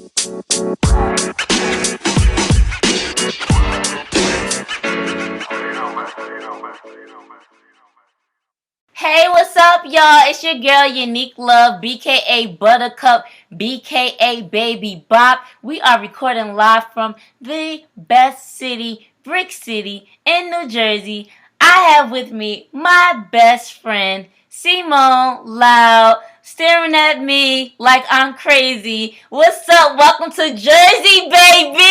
Hey, what's up, y'all? It's your girl, Yanique Love, BKA Buttercup, BKA Baby Bop. We are recording live from the best city, Brick City, in New Jersey. I have with me my best friend, Simone Loud, staring at me like I'm crazy. What's up? Welcome to Jersey, baby!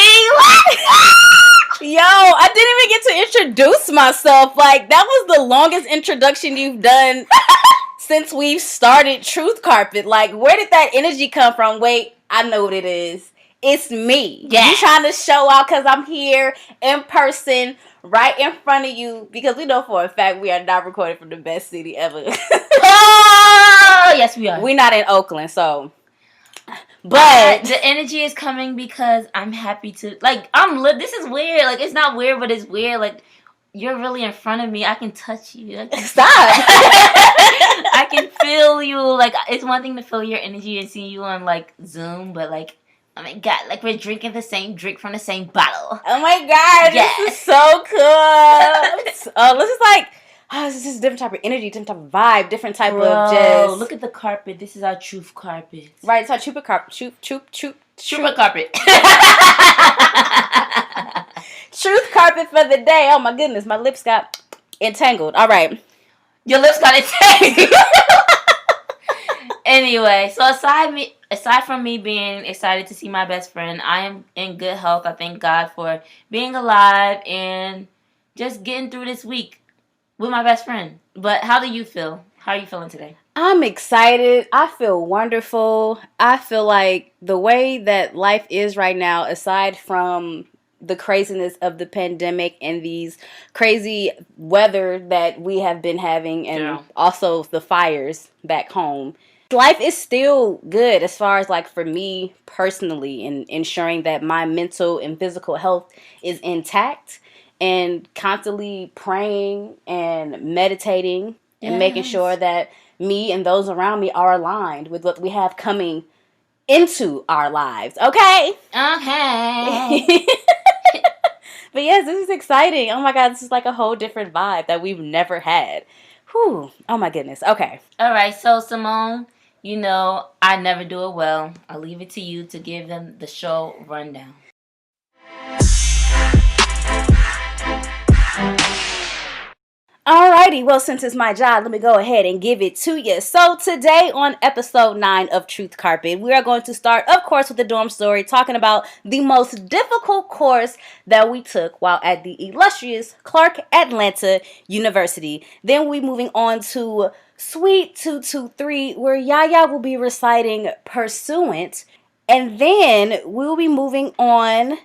Yo, I didn't even get to introduce myself. Like, that was the longest introduction you've done since we've started Truth Carpet. Like, where did that energy come from? Wait, I know what it is. It's me. Yeah. You trying to show out because I'm here in person, right in front of you, because we know for a fact we are not recording from the best city ever. Oh, yes, we are. We're not in Oakland, so... But the energy is coming because I'm happy to this is weird. Like, it's not weird, but it's weird. Like, you're really in front of me. I can touch you. Stop. I can feel you. Like, it's one thing to feel your energy and see you on like Zoom, but like, oh my god, like we're drinking the same drink from the same bottle. Oh my god, yes. This is so cool. This is like, this is a different type of energy, different type of vibe, different type of just... Look at the carpet. This is our truth carpet. Right, it's our chupa carpet. Truth carpet. Truth carpet for the day. Oh my goodness, my lips got entangled. All right. Your lips got entangled. Anyway, so aside from me being excited to see my best friend, I am in good health. I thank God for being alive and just getting through this week with my best friend. But how do you feel? How are you feeling today? I'm excited. I feel wonderful. I feel like the way that life is right now, aside from the craziness of the pandemic and these crazy weather that we have been having, and also the fires back home, life is still good as far as like for me personally, and ensuring that my mental and physical health is intact, and constantly praying and meditating and making sure that me and those around me are aligned with what we have coming into our lives. Okay? Okay. But yes, this is exciting. Oh my god, this is like a whole different vibe that we've never had. Whew. Oh my goodness. Okay. All right, so Simone, you know I never do it well. I'll leave it to you to give them the show rundown. Alrighty, well, since it's my job, let me go ahead and give it to you. So today on episode 9 of Truth Carpet, we are going to start, of course, with the dorm story, talking about the most difficult course that we took while at the illustrious Clark Atlanta University. Then we moving on to Suite 223, where Yaya will be reciting Pursuant. And then we'll be moving on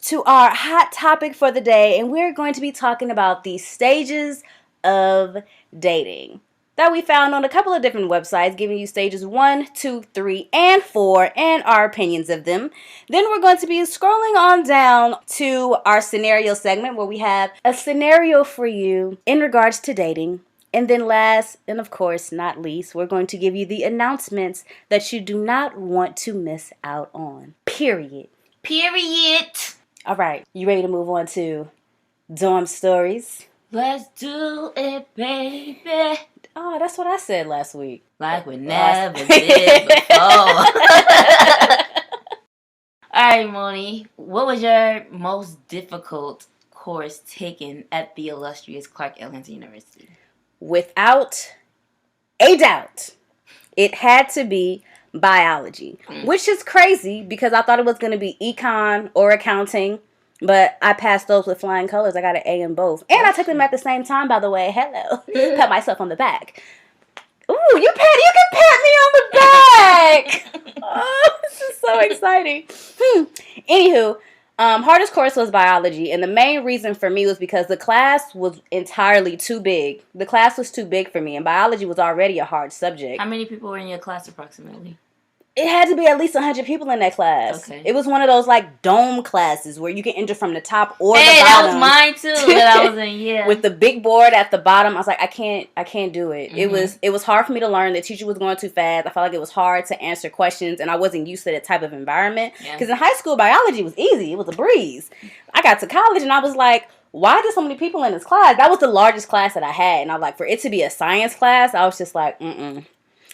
to our hot topic for the day, and we're going to be talking about the stages of dating that we found on a couple of different websites, giving you stages 1, 2, 3, and 4, and our opinions of them. Then we're going to be scrolling on down to our scenario segment, where we have a scenario for you in regards to dating. And then last, and of course not least, we're going to give you the announcements that you do not want to miss out on. Period. All right, you ready to move on to dorm stories? Let's do it, baby. Oh, that's what I said last week. Like we never did before. All right, Moni, what was your most difficult course taken at the illustrious Clark Atlanta University? Without a doubt, it had to be biology, which is crazy because I thought it was going to be econ or accounting. But I passed those with flying colors. I got an A in both. And I took them at the same time, by the way. Hello. Pat myself on the back. Ooh, you can pat me on the back. Oh, this is so exciting. Anywho, hardest course was biology. And the main reason for me was because the class was entirely too big. The class was too big for me. And biology was already a hard subject. How many people were in your class approximately? It had to be at least 100 people in that class. Okay. It was one of those like dome classes where you can enter from the top or the Hey, that was bottom. mine too. That I was in. Yeah. With the big board at the bottom, I was like, I can't do it. Mhm. It was hard for me to learn. The teacher was going too fast. I felt like it was hard to answer questions, and I wasn't used to that type of environment. Yeah. Because in high school, biology was easy. It was a breeze. I got to college, and I was like, why are there so many people in this class? That was the largest class that I had, and I was like, for it to be a science class, I was just like, mm-mm.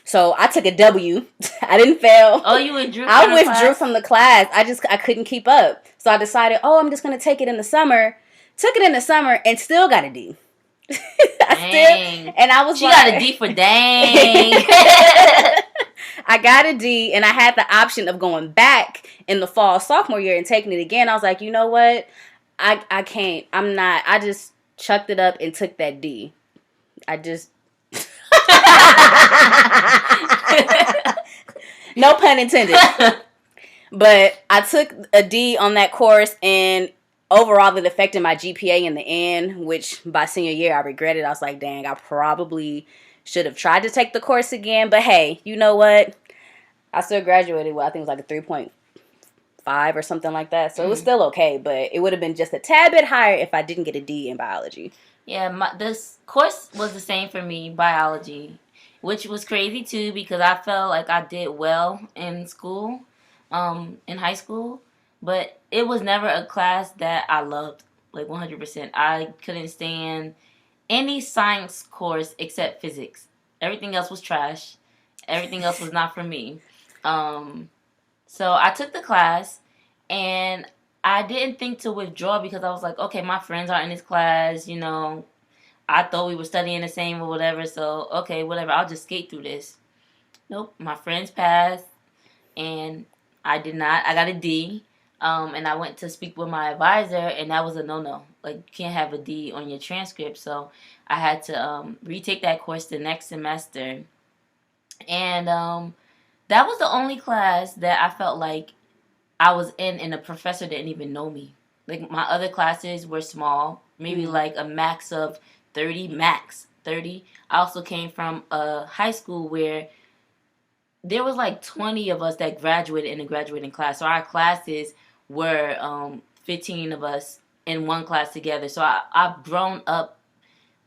So I took a W. I didn't fail. Oh, you withdrew? I withdrew from the class. I couldn't keep up. So I decided, I'm just gonna take it in the summer. Took it in the summer and still got a D. I was she got a D for dang. I got a D, and I had the option of going back in the fall sophomore year and taking it again. I was like, you know what? I can't. I'm not. I just chucked it up and took that D. I just. No pun intended. But I took a D on that course, and overall it affected my GPA in the end, which by senior year I regretted. I was like, dang, I probably should have tried to take the course again. But hey, you know what? I still graduated with, I think it was like a 3.5 or something like that. So it was still okay, but it would have been just a tad bit higher if I didn't get a D in biology. Yeah, this course was the same for me, biology, which was crazy too because I felt like I did well in school, in high school, but it was never a class that I loved, like 100%. I couldn't stand any science course except physics. Everything else was trash. Everything else was not for me. So I took the class, and I didn't think to withdraw because I was like, okay, my friends are in this class, you know. I thought we were studying the same or whatever, so okay, whatever, I'll just skate through this. Nope, my friends passed, and I did not. I got a D, and I went to speak with my advisor, and that was a no-no. Like, you can't have a D on your transcript, so I had to retake that course the next semester. And that was the only class that I felt like I was in, and the professor didn't even know me. Like, my other classes were small, maybe like a max of 30, max 30. I also came from a high school where there was like 20 of us that graduated in the graduating class. So our classes were 15 of us in one class together. So I've grown up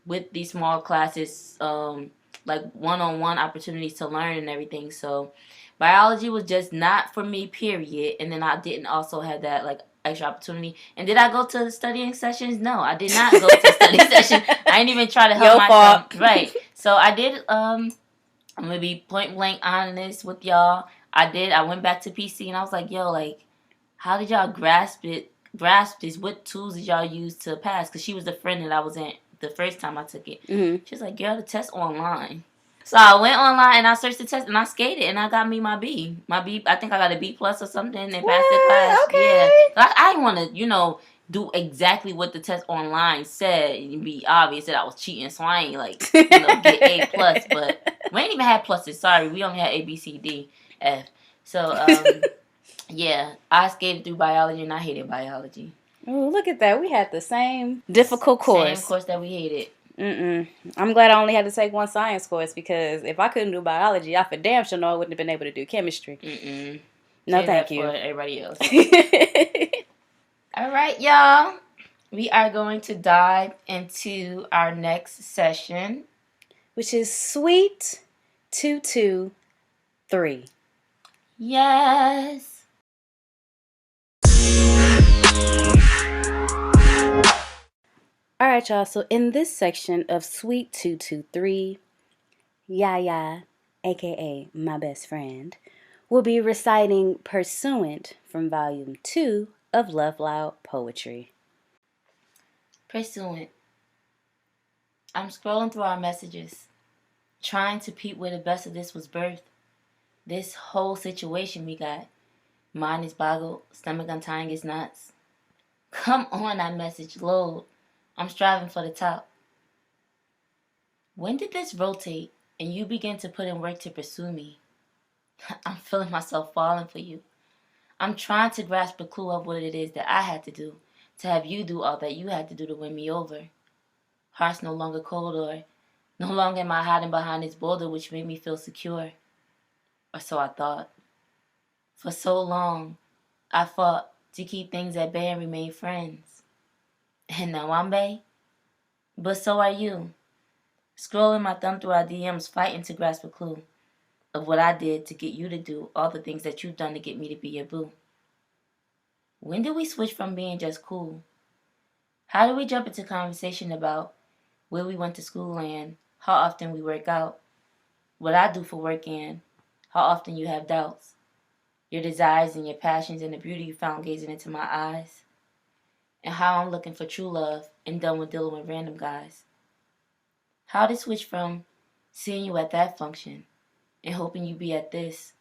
with these small classes, like one-on-one opportunities to learn and everything. So biology was just not for me, period. And then I didn't also have that like extra opportunity. And did I go to studying sessions? No, I did not go to study session. I didn't even try to help myself. Right. So I did. I'm gonna be point blank honest with y'all. I went back to PC and I was like, yo, like, how did y'all grasp this? What tools did y'all use to pass? Because she was the friend that I was in the first time I took it. She was like, girl, the test online. So I went online and I searched the test and I skated and I got me my B. I think I got a B plus or something and passed the class. Okay. Yeah. I didn't want to, do exactly what the test online said and be obvious that I was cheating. So I ain't like, get A plus. But we ain't even had pluses. Sorry, we only had A, B, C, D, F. So, yeah, I skated through biology and I hated biology. Oh, look at that. We had the same difficult course. Same course that we hated. I'm glad I only had to take one science course because if I couldn't do biology, I for damn sure know I wouldn't have been able to do chemistry. No, thank you. For everybody else. All right, y'all. We are going to dive into our next session, which is Sweet 223. Yes. All right, y'all. So in this section of Sweet 223, Yaya, aka my best friend, will be reciting Pursuant from Volume 2 of Love Loud Poetry. Pursuant. I'm scrolling through our messages, trying to peep where the best of this was birthed. This whole situation we got. Mind is boggled, stomach untying its knots. Come on, that message, load. I'm striving for the top. When did this rotate and you begin to put in work to pursue me? I'm feeling myself falling for you. I'm trying to grasp a clue of what it is that I had to do to have you do all that you had to do to win me over. Heart's no longer cold, or no longer am I hiding behind this boulder which made me feel secure. Or so I thought. For so long, I fought to keep things at bay and remain friends. And now I'm bae. But so are you. Scrolling my thumb through our DMs, fighting to grasp a clue of what I did to get you to do all the things that you've done to get me to be your boo. When did we switch from being just cool? How did we jump into conversation about where we went to school and how often we work out, what I do for work and how often you have doubts, your desires and your passions and the beauty you found gazing into my eyes, and how I'm looking for true love and done with dealing with random guys. How to switch from seeing you at that function and hoping you be at this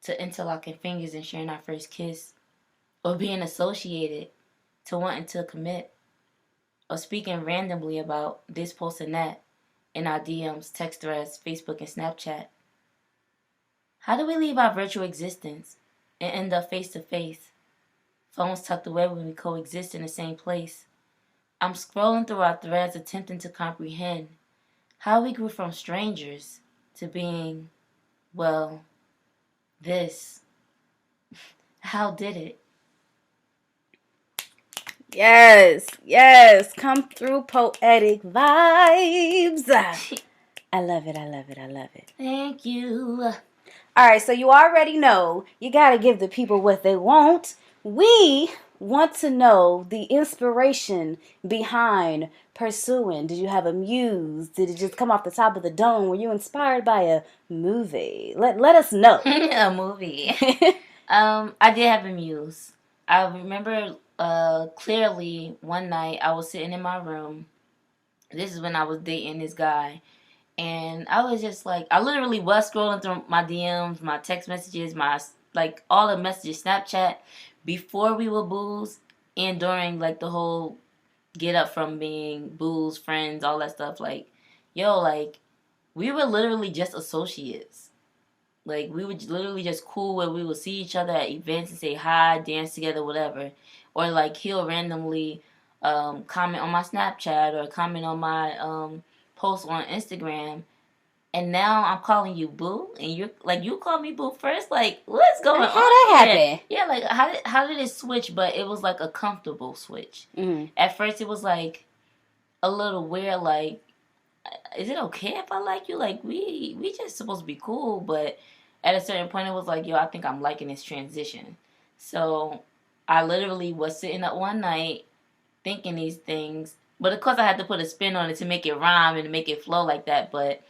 to interlocking fingers and sharing our first kiss, or being associated to wanting to commit, or speaking randomly about this post and that in our DMs, text threads, Facebook, and Snapchat. How do we leave our virtual existence and end up face to face? Phones tucked away when we coexist in the same place. I'm scrolling through our threads attempting to comprehend how we grew from strangers to being, well, this. How did it? Yes. Come through, poetic vibes. I love it. Thank you. All right, so you already know you got to give the people what they want. We want to know the inspiration behind Pursuant. Did you have a muse? Did it just come off the top of the dome? Were you inspired by a movie? Let us know. A movie. I did have a muse. I remember clearly one night I was sitting in my room. This is when I was dating this guy. And I was just like, I literally was scrolling through my DMs, my text messages, my, like, all the messages, Snapchat, before we were booze and during, like, the whole get up from being booze, friends, all that stuff. Like, yo, like, we were literally just associates. Like, we were literally just cool where we would see each other at events and say hi, dance together, whatever. Or, like, he'll randomly comment on my Snapchat or comment on my post on Instagram. And now I'm calling you boo, and you're like, you called me boo first. Like, what's going on? How that happen? Yeah, like how did it switch? But it was like a comfortable switch. Mm-hmm. At first, it was like a little weird. Like, is it okay if I like you? Like, we just supposed to be cool. But at a certain point, it was like, yo, I think I'm liking this transition. So I literally was sitting up one night thinking these things. But of course, I had to put a spin on it to make it rhyme and to make it flow like that. But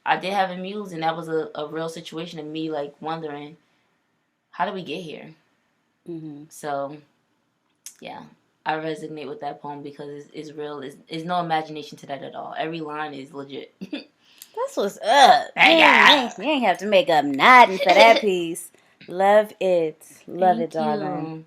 I did have a muse, and that was a real situation of me, like, wondering, how did we get here? Mm-hmm. So, yeah, I resonate with that poem because it's real. It's no imagination to that at all. Every line is legit. That's what's up. You ain't have to make up nothing for that piece. Love it. Love it, darling.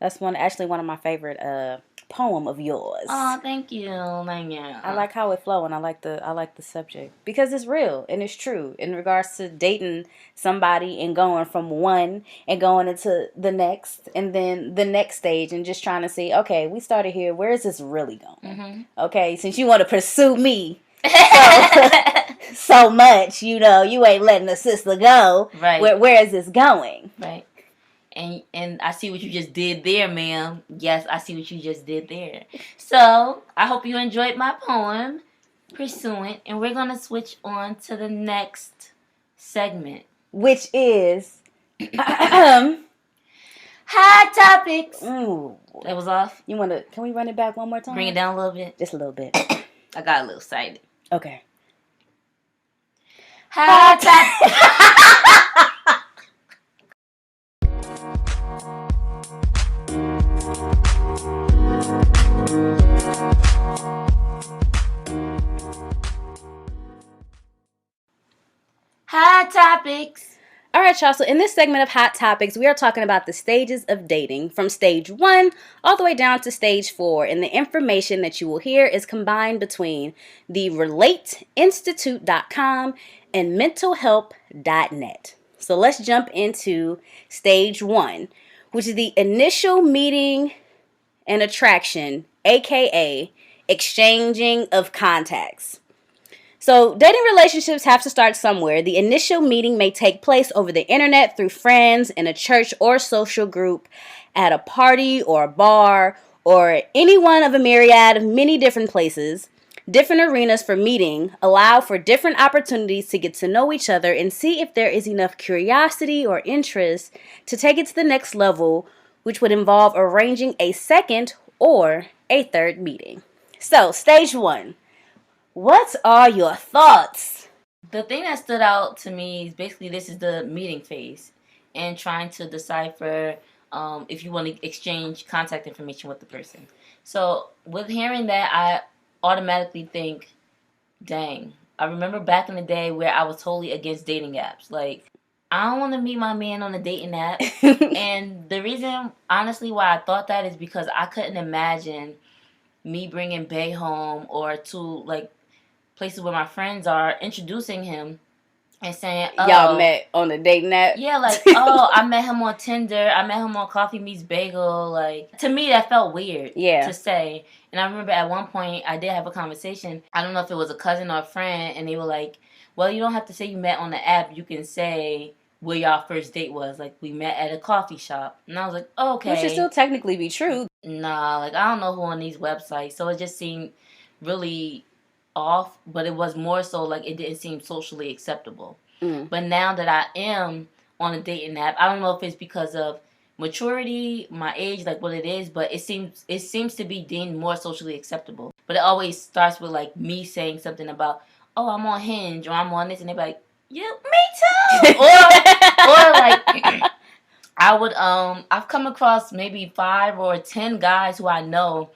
That's one of my favorite poem of yours. Oh, thank you. I like how it flow, and I like the subject because it's real and it's true in regards to dating somebody and going from one and going into the next and then the next stage and just trying to see, okay, we started here, where is this really going? Mm-hmm. Okay, since you want to pursue me so much, you ain't letting the sister go. Right. Where is this going? Right. And I see what you just did there, ma'am. Yes, I see what you just did there. So, I hope you enjoyed my poem, Pursuant, and we're going to switch on to the next segment. Which is... Hot Topics. Ooh. That was off. Can we run it back one more time? Bring it down a little bit. Just a little bit. I got a little excited. Okay. Hot Topics. Hot Topics. All right, y'all. So in this segment of Hot Topics, we are talking about the stages of dating from stage 1 all the way down to stage 4. And the information that you will hear is combined between the RelateInstitute.com and mentalhelp.net. So let's jump into stage 1, which is the initial meeting and attraction, aka exchanging of contacts. So, dating relationships have to start somewhere. The initial meeting may take place over the internet, through friends, in a church or social group, at a party or a bar, or any one of a myriad of many different places. Different arenas for meeting allow for different opportunities to get to know each other and see if there is enough curiosity or interest to take it to the next level, which would involve arranging a second or a third meeting. So, stage one. What are your thoughts? The thing that stood out to me is basically this is the meeting phase and trying to decipher if you want to exchange contact information with the person. So with hearing that, I automatically think, dang, I remember back in the day where I was totally against dating apps. Like, I don't want to meet my man on a dating app. And the reason, honestly, why I thought that is because I couldn't imagine me bringing Bay home or to, like, places where my friends are, introducing him and saying, oh, y'all met on a dating app? Yeah, like, oh, I met him on Tinder. I met him on Coffee Meets Bagel. Like, to me, that felt weird to say. And I remember at one point, I did have a conversation. I don't know if it was a cousin or a friend. And they were like, well, you don't have to say you met on the app. You can say where y'all first date was. Like, we met at a coffee shop. And I was like, oh, okay. Which should still technically be true. Nah, like, I don't know who on these websites. So it just seemed really off. But it was more so like it didn't seem socially acceptable. But now that I am on a dating app, I don't know if it's because of maturity, my age, like what it is, but it seems to be deemed more socially acceptable. But it always starts with like me saying something about, oh, I'm on Hinge or I'm on this, and they're like, yeah, me too. or like I've come across maybe 5 or 10 guys who I know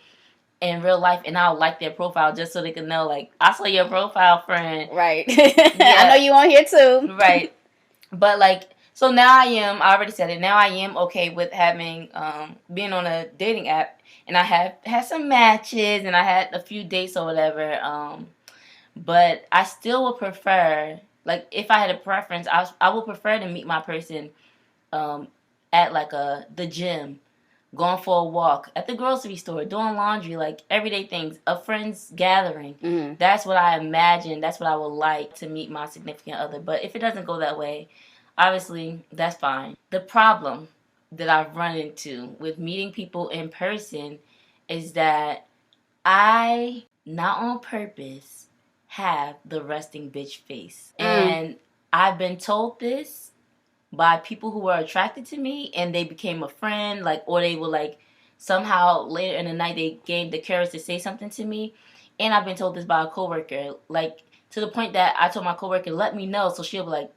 in real life, and I'll like their profile just so they can know, like, I saw your profile, friend. Right. Yeah. I know you on here too. Right. But, like, so now I already said it, now I am okay with having, being on a dating app, and I have had some matches, and I had a few dates or whatever, but I still would prefer, like, if I had a preference, I would prefer to meet my person, at, like, the gym, going for a walk, at the grocery store, doing laundry, like everyday things, a friend's gathering. Mm-hmm. That's what I imagine. That's what I would like to meet my significant other. But if it doesn't go that way, obviously, that's fine. The problem that I've run into with meeting people in person is that I, not on purpose, have the resting bitch face. And I've been told this by people who were attracted to me, and they became a friend, like, or they were like, somehow later in the night they gained the courage to say something to me. And I've been told this by a coworker, like, to the point that I told my coworker, let me know, so she'll be like,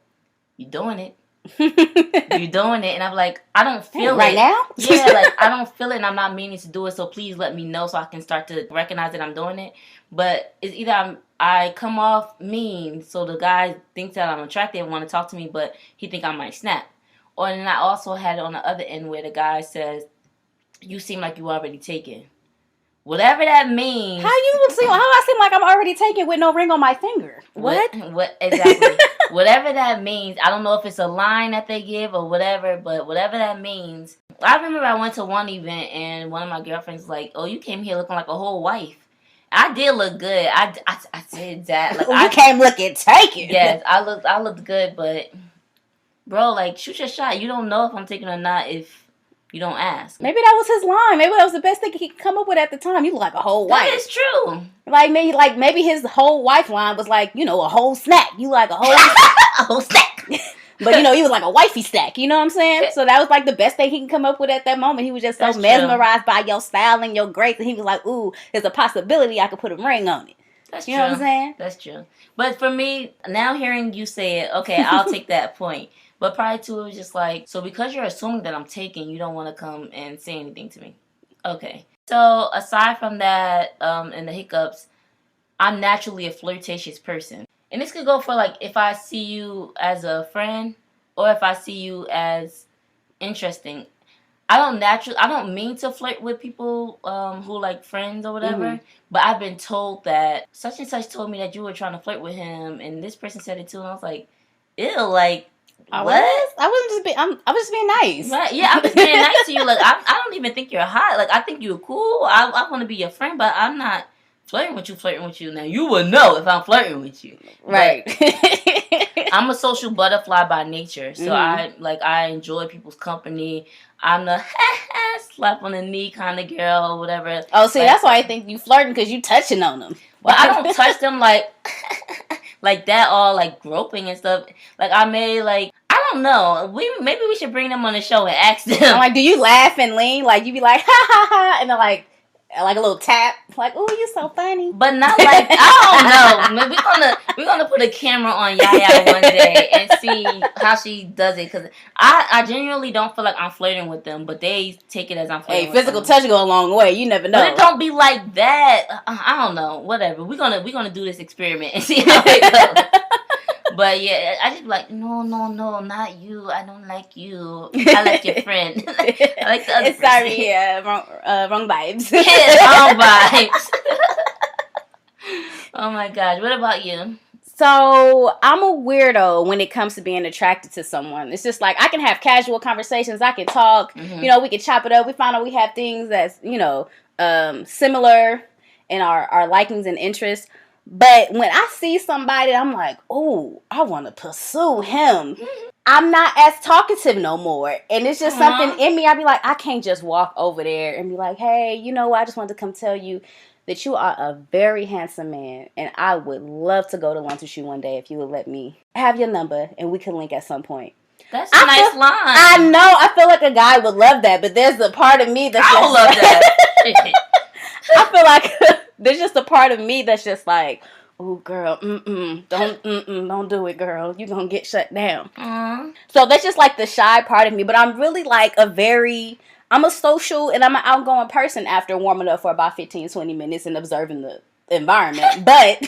you doing it? You're doing it. And I'm like, I don't feel right it now. Yeah, like, I don't feel it, and I'm not meaning to do it, so please let me know so I can start to recognize that I'm doing it. But it's either I come off mean, so the guy thinks that I'm attractive and want to talk to me, but he think I might snap. Or then I also had it on the other end where the guy says, you seem like you already taken. Whatever that means. How I seem like I'm already taken with no ring on my finger? What exactly. Whatever that means. I don't know if it's a line that they give or whatever, but whatever that means. I remember I went to one event and one of my girlfriends was like, oh, you came here looking like a whole wife. I did look good. I said that. Like, you came looking taken. Yes, I looked good, but bro, like, shoot your shot. You don't know if I'm taken or not if you don't ask. Maybe that was his line. Maybe that was the best thing he could come up with at the time. You look like a whole wife. That is true. Like maybe his whole wife line was like, you know, a whole snack. You like a whole a whole snack. But, you know, he was like a wifey stack. You know what I'm saying? So that was like the best thing he can come up with at that moment. He was just so mesmerized by your style and your grace. And he was like, ooh, there's a possibility I could put a ring on it. That's you know what I'm saying? That's true. But for me, now hearing you say it, okay, I'll take that point. But prior to it was just like, so because you're assuming that I'm taken, you don't want to come and say anything to me. Okay. So aside from that and the hiccups, I'm naturally a flirtatious person. And this could go for, like, if I see you as a friend or if I see you as interesting. I don't mean to flirt with people who like friends or whatever, mm-hmm. But I've been told that such and such told me that you were trying to flirt with him, and this person said it too, and I was like, ew, like, what? I was just being nice. Right? Yeah, I'm just being nice to you. Like, I don't even think you're hot. Like, I think you're cool. I want to be your friend, but I'm not flirting with you. Now, you would know if I'm flirting with you. Right. I'm a social butterfly by nature. So, I enjoy people's company. I'm the slap on the knee kind of girl or whatever. Oh, see, that's why I think you flirting, because you touching on them. But I don't touch them like that, all like groping and stuff. Like, I don't know. Maybe we should bring them on the show and ask them. I'm like, do you laugh and lean? Like, you be like, ha ha ha, and they're like a little tap, like, "Ooh, you so funny," but not like, I don't know. We're gonna put a camera on Yaya one day and see how she does it, because I genuinely don't feel like I'm flirting with them, but they take it as I'm flirting. Hey, physical touch go a long way. You never know. But it don't be like that. I don't know. Whatever. We're gonna do this experiment and see how it goes. But yeah, I just be like, no, not you. I don't like you. I like your friend. I like the other person. Sorry, wrong vibes. Yeah, wrong vibes. Oh my gosh, what about you? So, I'm a weirdo when it comes to being attracted to someone. It's just like, I can have casual conversations. I can talk. Mm-hmm. We can chop it up. We find out we have things that's, similar in our likings and interests. But when I see somebody, I'm like, oh, I want to pursue him. I'm not as talkative no more. And it's just something in me. I be like, I can't just walk over there and be like, hey, I just wanted to come tell you that you are a very handsome man. And I would love to go to lunch with you one day if you would let me have your number and we can link at some point. That's a nice line. I know. I feel like a guy would love that. But there's a part of me that's I would love that. I feel like there's just a part of me that's just like, oh, girl, don't do it, girl. You're going to get shut down. So that's just like the shy part of me. But I'm really like I'm a social and I'm an outgoing person after warming up for about 15, 20 minutes and observing the environment. But,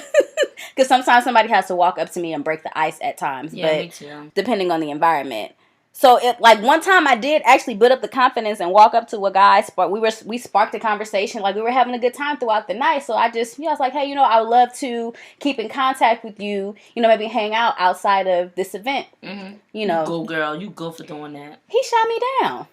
because sometimes somebody has to walk up to me and break the ice at times. Yeah, but me too. Depending on the environment. So, one time I did actually build up the confidence and walk up to a guy. We sparked a conversation. Like, we were having a good time throughout the night. So, I was like, hey, I would love to keep in contact with you. Maybe hang out outside of this event. Mm-hmm. You go, girl. You go for doing that. He shot me down.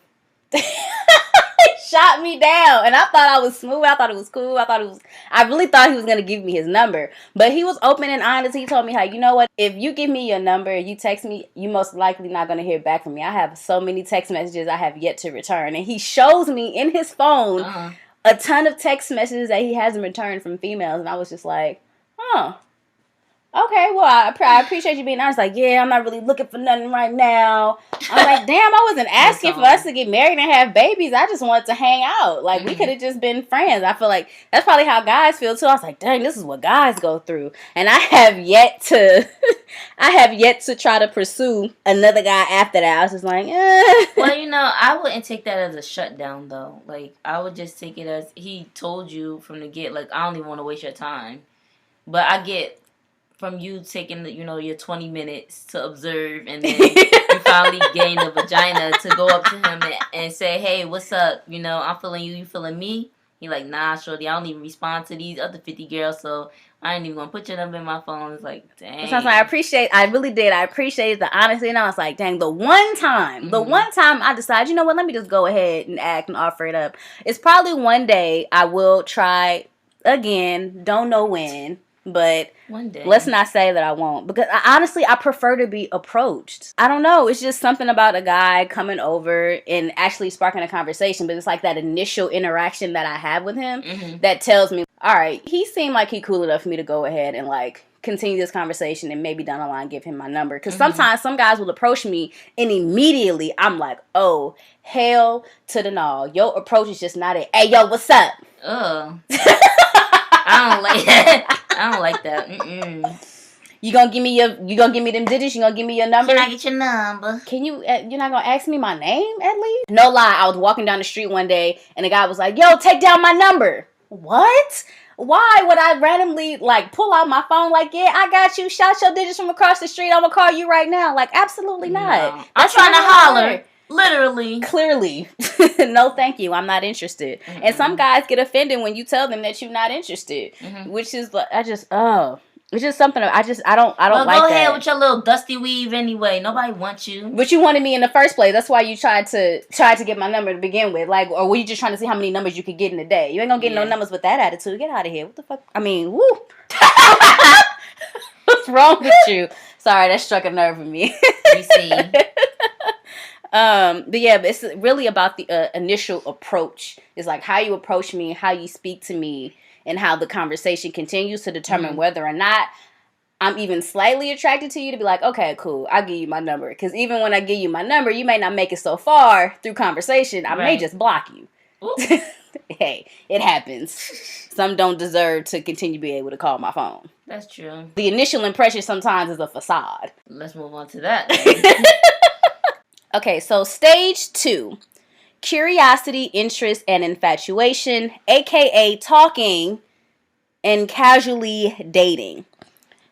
Shot me down, and I thought I was smooth. I thought it was cool. I really thought he was gonna give me his number, but he was open and honest. He told me how, what, if you give me your number, you text me, you most likely not gonna hear back from me. I have so many text messages I have yet to return, and he shows me in his phone a ton of text messages that he hasn't returned from females, and I was just like, okay, well, I appreciate you being honest. Like, yeah, I'm not really looking for nothing right now. I'm like, damn, I wasn't asking for us to get married and have babies. I just wanted to hang out. Like, we could have just been friends. I feel like that's probably how guys feel, too. I was like, dang, this is what guys go through. And I have yet to try to pursue another guy after that. I was just like, Well, I wouldn't take that as a shutdown, though. Like, I would just take it as he told you from the get, like, I don't even want to waste your time. But I get from you taking your 20 minutes to observe, and then you finally gain the vagina to go up to him and say, hey, what's up? I'm feeling you feeling me? He like, nah, shorty, I don't even respond to these other 50 girls, so I ain't even gonna put your number in my phone. It's like, dang. I really did. I appreciated the honesty, and I was like, dang, the one time I decided, let me just go ahead and act and offer it up. It's probably one day I will try again. Don't know when. But one day. Let's not say that I won't. Because I prefer to be approached. I don't know. It's just something about a guy coming over and actually sparking a conversation. But it's like that initial interaction that I have with him that tells me, all right, he seemed like he cool enough for me to go ahead and like continue this conversation and maybe down the line give him my number. Because sometimes some guys will approach me and immediately I'm like, oh, hell to the no. Your approach is just not it. Hey, yo, what's up? Ugh. I don't like that. I don't like that. You gonna give me them digits? You gonna give me your number? Can I get your number? Can you? You're not gonna ask me my name at least? No lie. I was walking down the street one day and the guy was like, "Yo, take down my number." What? Why would I randomly like pull out my phone? Like, yeah, I got you. Shout your digits from across the street. I'm gonna call you right now. Like, absolutely not. No. I'm trying to holler. Literally. Clearly. No, thank you. I'm not interested. And some guys get offended when you tell them that you're not interested. Which is, It's just something I don't Well, like go that. ahead with your little dusty weave anyway. Nobody wants you. But you wanted me in the first place. That's why you tried to get my number to begin with. Like, or were you just trying to see how many numbers you could get in a day? You ain't gonna get no numbers with that attitude. Get out of here. What the fuck? I mean, woo. What's wrong with you? Sorry, that struck a nerve with me. You see. But it's really about the initial approach. It's like how you approach me, how you speak to me, and how the conversation continues to determine whether or not I'm even slightly attracted to you, to be like, okay, cool, I'll give you my number. Because even when I give you my number, you may not make it so far through conversation. I may just block you. Hey, it happens. Some don't deserve to continue being able to call my phone. That's true. The initial impression sometimes is a facade. Let's move on to that. Okay, so stage 2. Curiosity, interest, and infatuation, aka talking and casually dating.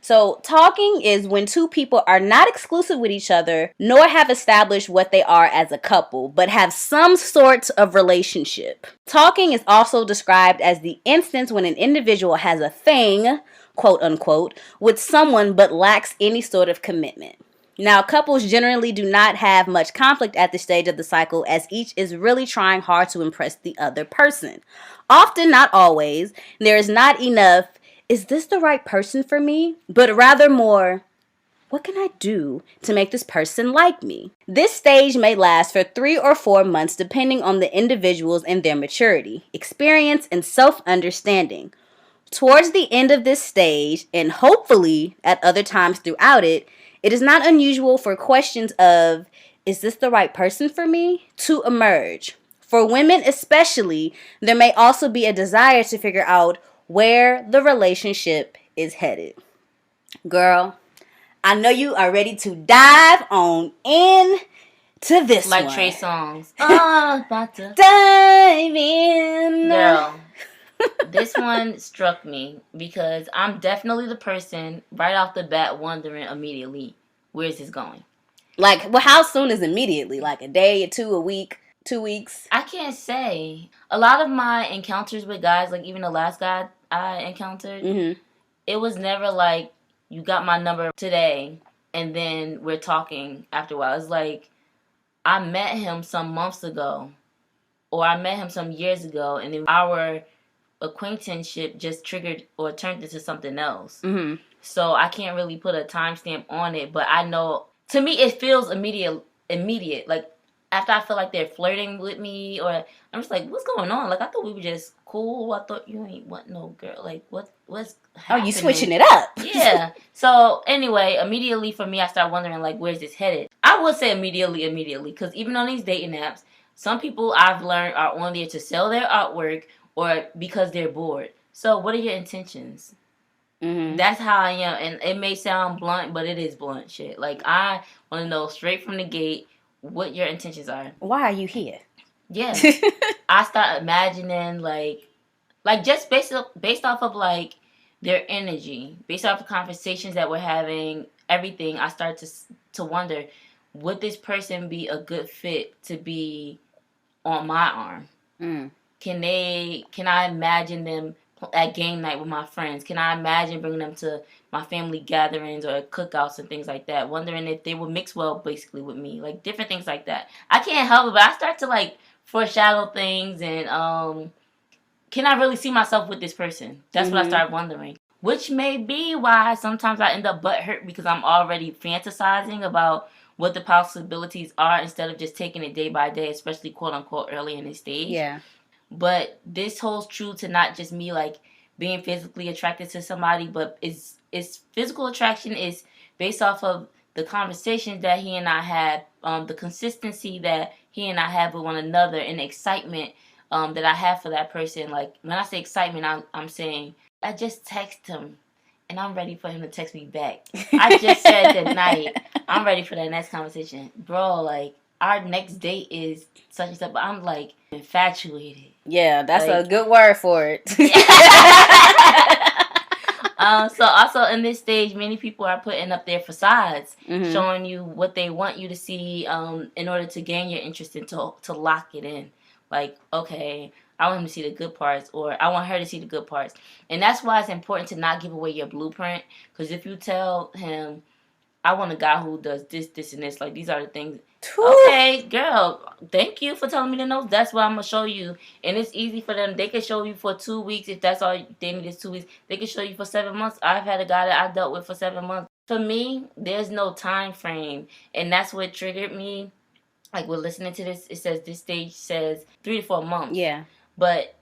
So, talking is when two people are not exclusive with each other, nor have established what they are as a couple, but have some sort of relationship. Talking is also described as the instance when an individual has a thing, quote unquote, with someone but lacks any sort of commitment. Now, couples generally do not have much conflict at this stage of the cycle, as each is really trying hard to impress the other person. Often, not always, there is not enough, is this the right person for me? But rather more, what can I do to make this person like me? This stage may last for 3 or 4 months depending on the individuals and their maturity, experience, and self-understanding. Towards the end of this stage, and hopefully at other times throughout it, it is not unusual for questions of, is this the right person for me, to emerge. For women especially, there may also be a desire to figure out where the relationship is headed. Girl, I know you are ready to dive on in to this like one. Trey Songz. Oh, about to dive in. Girl, this one struck me because I'm definitely the person right off the bat wondering immediately, where's this going? Like, well, how soon is immediately? Like a day or two, a week, 2 weeks? I can't say. A lot of my encounters with guys, like even the last guy I encountered, it was never like, you got my number today and then we're talking after a while. It's like, I met him some months ago, or I met him some years ago, and then our acquaintanceship just triggered or turned into something else. So I can't really put a timestamp on it, but I know, to me, it feels immediate. Like, after I feel like they're flirting with me, or I'm just like, what's going on? Like, I thought we were just cool. I thought you ain't want no girl. Like, what's happening? Oh, you switching it up. Yeah. So, anyway, immediately for me, I start wondering, like, where's this headed? I would say immediately, because even on these dating apps, some people I've learned are on there to sell their artwork or because they're bored. So, what are your intentions? That's how I am. And it may sound blunt, but it is blunt shit. Like, I want to know straight from the gate what your intentions are. Why are you here? Yeah. I start imagining, like just based off of, like, their energy, based off the conversations that we're having, everything, I start to wonder, would this person be a good fit to be on my arm? Can I imagine them at game night with my friends? Can I imagine bringing them to my family gatherings or cookouts and things like that? Wondering if they would mix well, basically, with me. Like, different things like that. I can't help it, but I start to, like, foreshadow things, and can I really see myself with this person? That's what I start wondering. Which may be why sometimes I end up butthurt, because I'm already fantasizing about what the possibilities are instead of just taking it day by day, especially quote-unquote early in the stage. Yeah. But this holds true to not just me, like, being physically attracted to somebody, but it's physical attraction is based off of the conversations that he and I had, the consistency that he and I have with one another, and the excitement that I have for that person. Like, when I say excitement, I'm saying I just text him, and I'm ready for him to text me back. I just said good night. I'm ready for that next conversation. Bro, like, our next date is such and such, but I'm, like, infatuated. Yeah, that's like, a good word for it. So also in this stage, many people are putting up their facades, showing you what they want you to see in order to gain your interest and to lock it in. Like, okay, I want him to see the good parts, or I want her to see the good parts. And that's why it's important to not give away your blueprint. Because if you tell him, I want a guy who does this, this, and this, like, these are the things. Okay, girl, thank you for telling me the notes. That's what I'm going to show you. And it's easy for them. They can show you for 2 weeks. If that's all they need is 2 weeks. They can show you for 7 months. I've had a guy that I dealt with for 7 months. For me, there's no time frame. And that's what triggered me. Like, we're listening to this. It says this stage says 3 to 4 months. Yeah. But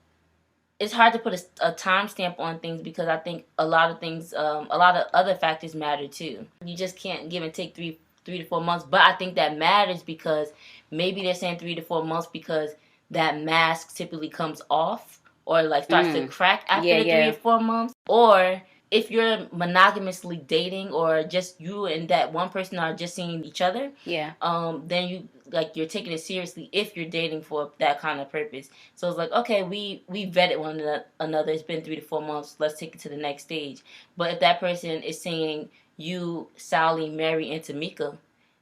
it's hard to put a timestamp on things because I think a lot of things, a lot of other factors matter too. You just can't give and take three to 4 months. But I think that matters because maybe they're saying 3 to 4 months because that mask typically comes off or like starts to crack after the 3 to 4 months. Or if you're monogamously dating or just you and that one person are just seeing each other, then you're taking it seriously if you're dating for that kind of purpose. So it's like, okay, we vetted one another. It's been 3 to 4 months. Let's take it to the next stage. But if that person is saying you, Sally, Mary, and Tamika,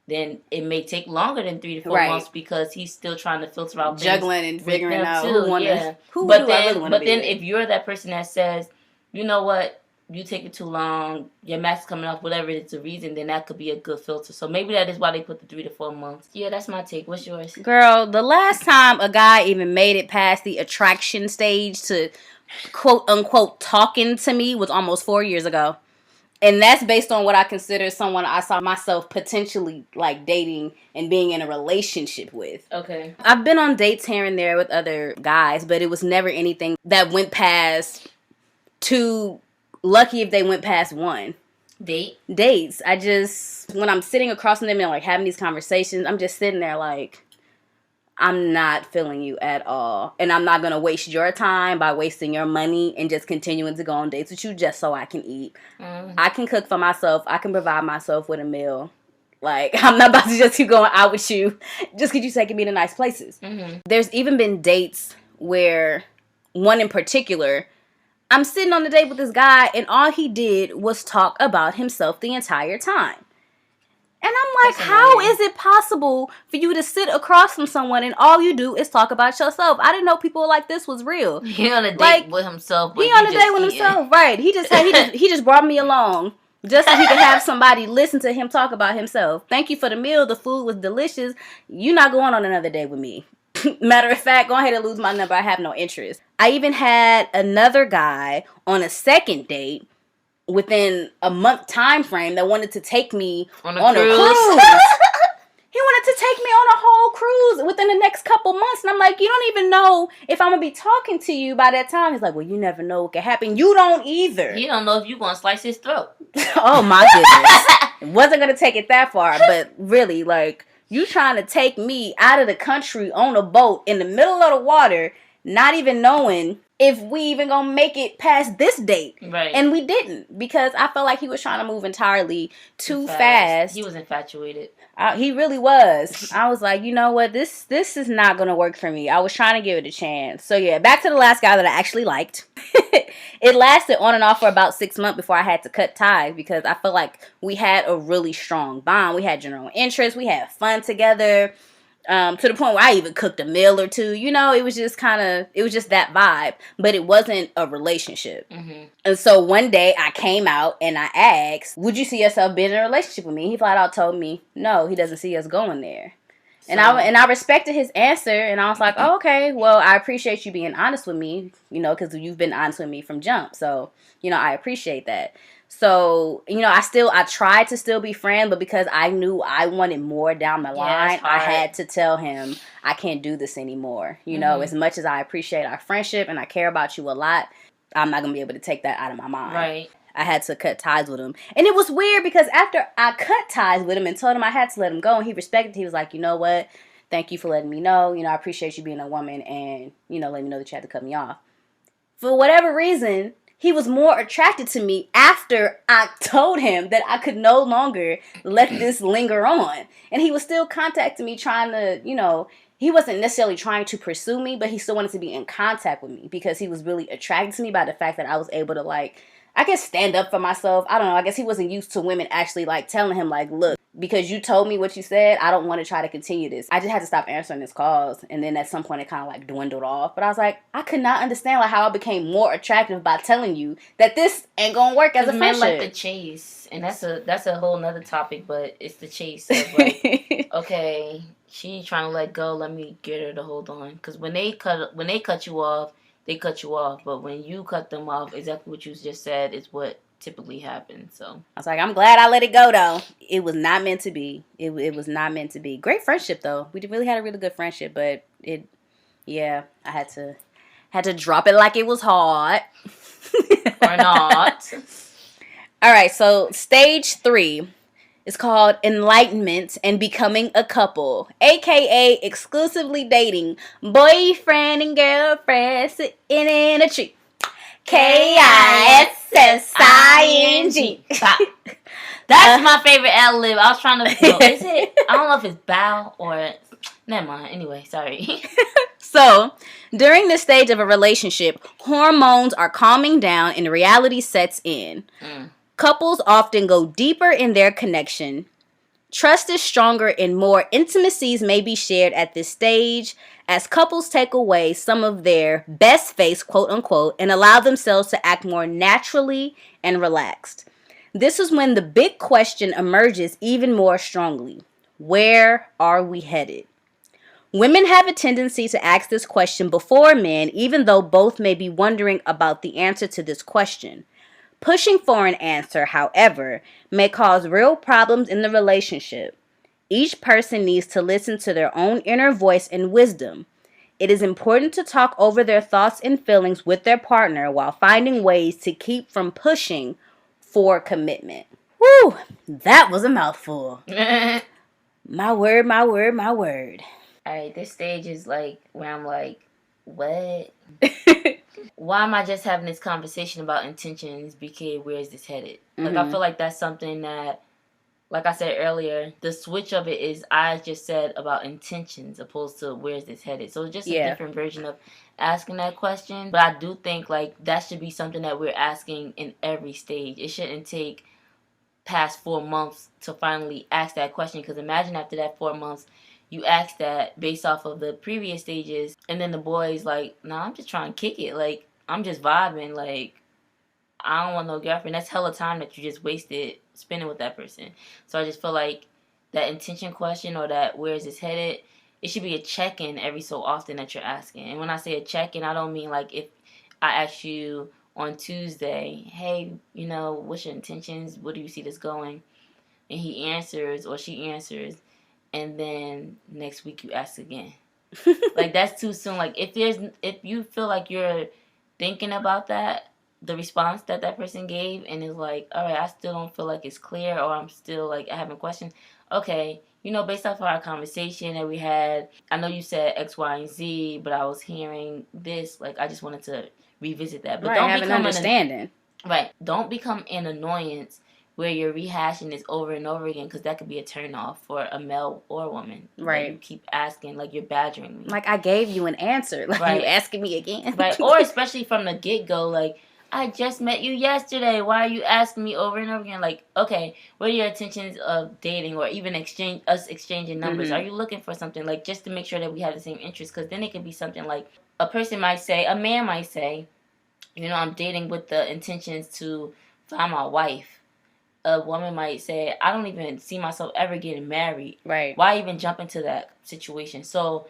then it may take longer than 3 to 4 months because he's still trying to filter out juggling and figuring out who but do I really want to be. But then if you're that person that says, you know what, you take it too long, your mask is coming off, whatever it's the reason, then that could be a good filter. So maybe that is why they put the 3 to 4 months. Yeah, that's my take. What's yours? Girl, the last time a guy even made it past the attraction stage to quote unquote talking to me was almost 4 years ago. And that's based on what I consider someone I saw myself potentially like dating and being in a relationship with. Okay. I've been on dates here and there with other guys, but it was never anything that went past 2. Lucky if they went past 1. Dates. I just, when I'm sitting across from them and like having these conversations, I'm just sitting there like, I'm not feeling you at all. And I'm not going to waste your time by wasting your money and just continuing to go on dates with you just so I can eat. I can cook for myself. I can provide myself with a meal. Like, I'm not about to just keep going out with you just because you're taking me to nice places. There's even been dates where, one in particular, I'm sitting on the date with this guy, and all he did was talk about himself the entire time. And I'm like, how is it possible for you to sit across from someone and all you do is talk about yourself? I didn't know people like this was real. He on a date with himself. He on a date with himself, right? He just brought me along just so he could have somebody listen to him talk about himself. Thank you for the meal. The food was delicious. You're not going on another date with me. Matter of fact, go ahead and lose my number. I have no interest. I even had another guy on a second date within a month time frame that wanted to take me on a cruise. He wanted to take me on a whole cruise within the next couple months. And I'm like, you don't even know if I'm going to be talking to you by that time. He's like, well, you never know what can happen. You don't either. He don't know if you're going to slice his throat. Oh, my goodness. Wasn't going to take it that far, but really, like, you trying to take me out of the country on a boat in the middle of the water, not even knowing if we even gonna make it past this date. Right. And we didn't, because I felt like he was trying to move entirely too fast. He was infatuated. He really was. I was like, you know what? This is not gonna work for me. I was trying to give it a chance. So yeah, back to the last guy that I actually liked. It lasted on and off for about 6 months before I had to cut ties, because I felt like we had a really strong bond. We had general interests. We had fun together. To the point where I even cooked a meal or two. You know, it was just that vibe. But it wasn't a relationship. And so one day I came out and I asked, would you see yourself being in a relationship with me? He flat out told me, no, he doesn't see us going there. And I respected his answer, and I was like, oh, okay, well, I appreciate you being honest with me, you know, because you've been honest with me from jump. So, you know, I appreciate that. So, you know, I tried to still be friends, but because I knew I wanted more down the line, I had to tell him I can't do this anymore. You know, as much as I appreciate our friendship and I care about you a lot, I'm not going to be able to take that out of my mind. Right. I had to cut ties with him. And it was weird because after I cut ties with him and told him I had to let him go, and he respected, he was like, you know what? Thank you for letting me know. You know, I appreciate you being a woman and, you know, letting me know that you had to cut me off. For whatever reason, he was more attracted to me after I told him that I could no longer let this linger on. And he was still contacting me trying to, you know, he wasn't necessarily trying to pursue me, but he still wanted to be in contact with me because he was really attracted to me by the fact that I was able to, like, I guess, stand up for myself. I don't know. I guess he wasn't used to women actually, like, telling him, like, look, because you told me what you said, I don't want to try to continue this. I just had to stop answering his calls. And then at some point it kind of like dwindled off. But I was like, I could not understand like how I became more attractive by telling you that this ain't gonna work as a friendship. Men like the chase, and that's a whole nother topic. But it's the chase of like, okay, she trying to let go. Let me get her to hold on. Because when they cut you off, they cut you off. But when you cut them off, exactly what you just said is what typically happens. So I was like, I'm glad I let it go though. It was not meant to be. It was not meant to be. Great friendship though. We really had a really good friendship, but I had to drop it like it was hard. Or not. All right, so stage 3 is called enlightenment and becoming a couple, aka exclusively dating, boyfriend and girlfriend sitting in a tree. KISSING. That's my favorite ad-lib. I was trying to... No, is it? I don't know if it's bow or... Never mind. Anyway, sorry. So, during this stage of a relationship, hormones are calming down and reality sets in. Couples often go deeper in their connection. Trust is stronger and more intimacies may be shared at this stage as couples take away some of their best face, quote unquote, and allow themselves to act more naturally and relaxed. This is when the big question emerges even more strongly. Where are we headed? Women have a tendency to ask this question before men, even though both may be wondering about the answer to this question. Pushing for an answer, however, may cause real problems in the relationship. Each person needs to listen to their own inner voice and wisdom. It is important to talk over their thoughts and feelings with their partner while finding ways to keep from pushing for commitment. Whew, that was a mouthful. My word, my word, my word. Alright, this stage is like where I'm like, what? Why am I just having this conversation about intentions? BK, where is this headed? Like, I feel like that's something that, like I said earlier, the switch of it is I just said about intentions opposed to where is this headed. So it's just a different version of asking that question. But I do think, like, that should be something that we're asking in every stage. It shouldn't take past 4 months to finally ask that question. Because imagine after that 4 months, you ask that based off of the previous stages, and then the boy's like, nah, I'm just trying to kick it. Like, I'm just vibing. Like, I don't want no girlfriend. That's hella time that you just wasted spending with that person. So I just feel like that intention question or that where is this headed, it should be a check-in every so often that you're asking. And when I say a check-in, I don't mean like if I ask you on Tuesday, hey, you know, what's your intentions? Where do you see this going? And he answers or she answers, and then next week you ask again. Like, that's too soon. Like, if you feel like you're thinking about that, the response that person gave, and is like, all right, I still don't feel like it's clear, or I'm still like having questions. Okay, you know, based off of our conversation that we had, I know you said X, Y, and Z, but I was hearing this. Like, I just wanted to revisit that. But don't have an understanding. Right. Don't become an annoyance where you're rehashing this over and over again, because that could be a turn off for a male or a woman. Right. You keep asking, like you're badgering me. Like, I gave you an answer. Like, right. You asking me again. Right. Or especially from the get-go, like, I just met you yesterday. Why are you asking me over and over again? Like, okay, what are your intentions of dating or even exchanging numbers? Are you looking for something, like, just to make sure that we have the same interests? Because then it could be something like a man might say, you know, I'm dating with the intentions to find my wife. A woman might say, I don't even see myself ever getting married. Right. Why even jump into that situation? So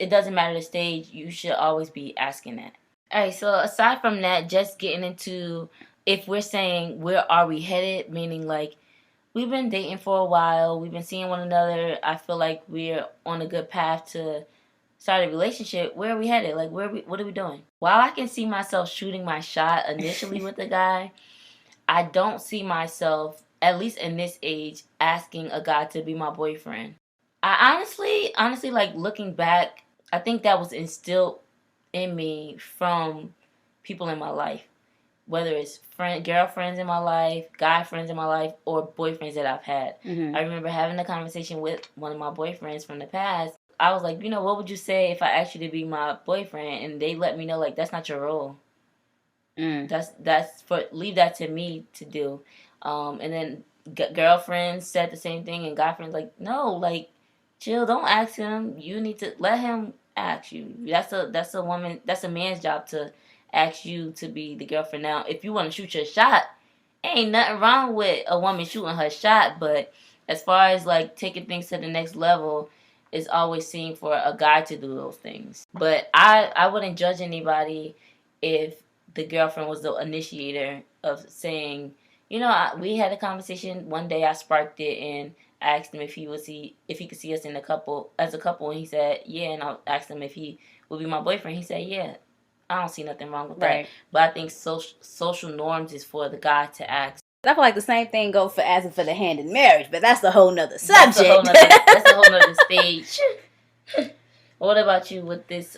it doesn't matter the stage. You should always be asking that. All right, so aside from that, just getting into if we're saying where are we headed, meaning like we've been dating for a while, we've been seeing one another, I feel like we're on a good path to start a relationship. Where are we headed? Like, what are we doing? While I can see myself shooting my shot initially with the guy, I don't see myself, at least in this age, asking a guy to be my boyfriend. I honestly, like, looking back, I think that was instilled in me from people in my life, whether it's girlfriends in my life, guy friends in my life, or boyfriends that I've had. I remember having a conversation with one of my boyfriends from the past. I was like, you know, what would you say if I asked you to be my boyfriend? And they let me know, like, that's not your role. Leave that to me to do. And then girlfriends said the same thing, and guy friends like, no, like, chill, don't ask him. You need to let him ask you. That's a woman. That's a man's job to ask you to be the girlfriend. Now, if you want to shoot your shot, ain't nothing wrong with a woman shooting her shot. But as far as like taking things to the next level, it's always seen for a guy to do those things. But I wouldn't judge anybody if the girlfriend was the initiator of saying, you know, we had a conversation one day. I sparked it and asked him if he could see us in a couple as a couple, and he said yeah. And I asked him if he would be my boyfriend. He said yeah. I don't see nothing wrong with that. But I think social norms is for the guy to ask. I feel like the same thing goes for asking for the hand in marriage, but that's a whole nother subject. That's a whole nother stage. What about you with this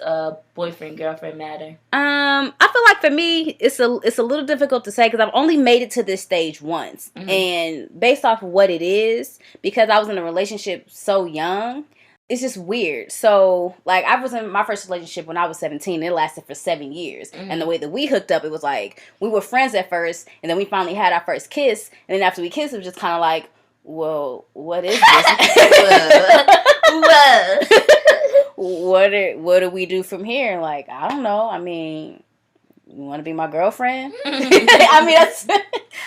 boyfriend girlfriend matter? I feel like for me, it's a little difficult to say because I've only made it to this stage once, and based off of what it is, because I was in a relationship so young, it's just weird. So, like, I was in my first relationship when I was 17. It lasted for 7 years. And the way that we hooked up, it was like, we were friends at first, and then we finally had our first kiss. And then after we kissed, it was just kind of like, well, what is this? What do we do from here? Like, I don't know. I mean, you want to be my girlfriend? I mean,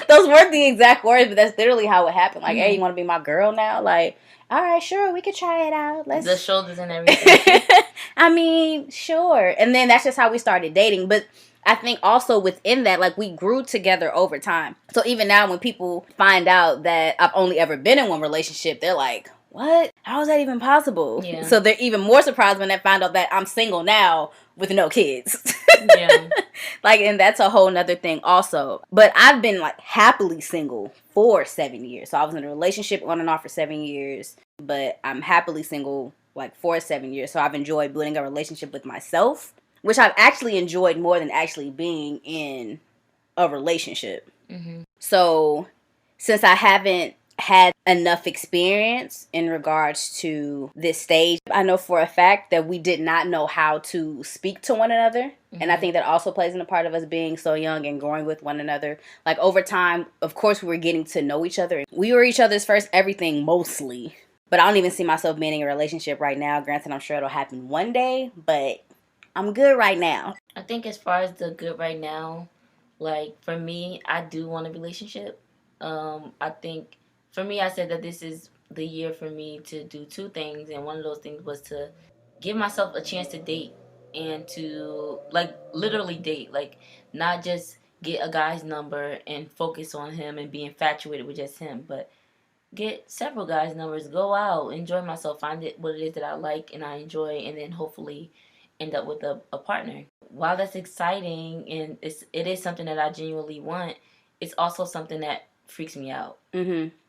those weren't the exact words, but that's literally how it happened. Like, hey, you want to be my girl now? Like, all right, sure, we could try it out. Let's the shoulders and everything. I mean, sure. And then that's just how we started dating. But I think also within that, like, we grew together over time. So even now when people find out that I've only ever been in one relationship, they're like, what? How is that even possible? Yeah. So they're even more surprised when they find out that I'm single now with no kids. Yeah. Like, and that's a whole nother thing also. But I've been, like, happily single for 7 years. So I was in a relationship on and off for 7 years. But I'm happily single, like, for 7 years. So I've enjoyed building a relationship with myself, which I've actually enjoyed more than actually being in a relationship. So since I haven't had enough experience in regards to this stage, I know for a fact that we did not know how to speak to one another. And I think that also plays in a part of us being so young and growing with one another. Like, over time, of course, we were getting to know each other. We were each other's first everything, mostly. But I don't even see myself being in a relationship right now. Granted, I'm sure it'll happen one day, but I'm good right now. I think as far as the good right now, like, for me, I do want a relationship. I think, for me, I said that this is the year for me to do two things. And one of those things was to give myself a chance to date and to, like, literally date. Like, not just get a guy's number and focus on him and be infatuated with just him, but get several guys' numbers, go out, enjoy myself, find it what it is that I like and I enjoy, and then hopefully end up with a partner. While that's exciting and it is something that I genuinely want, it's also something that freaks me out.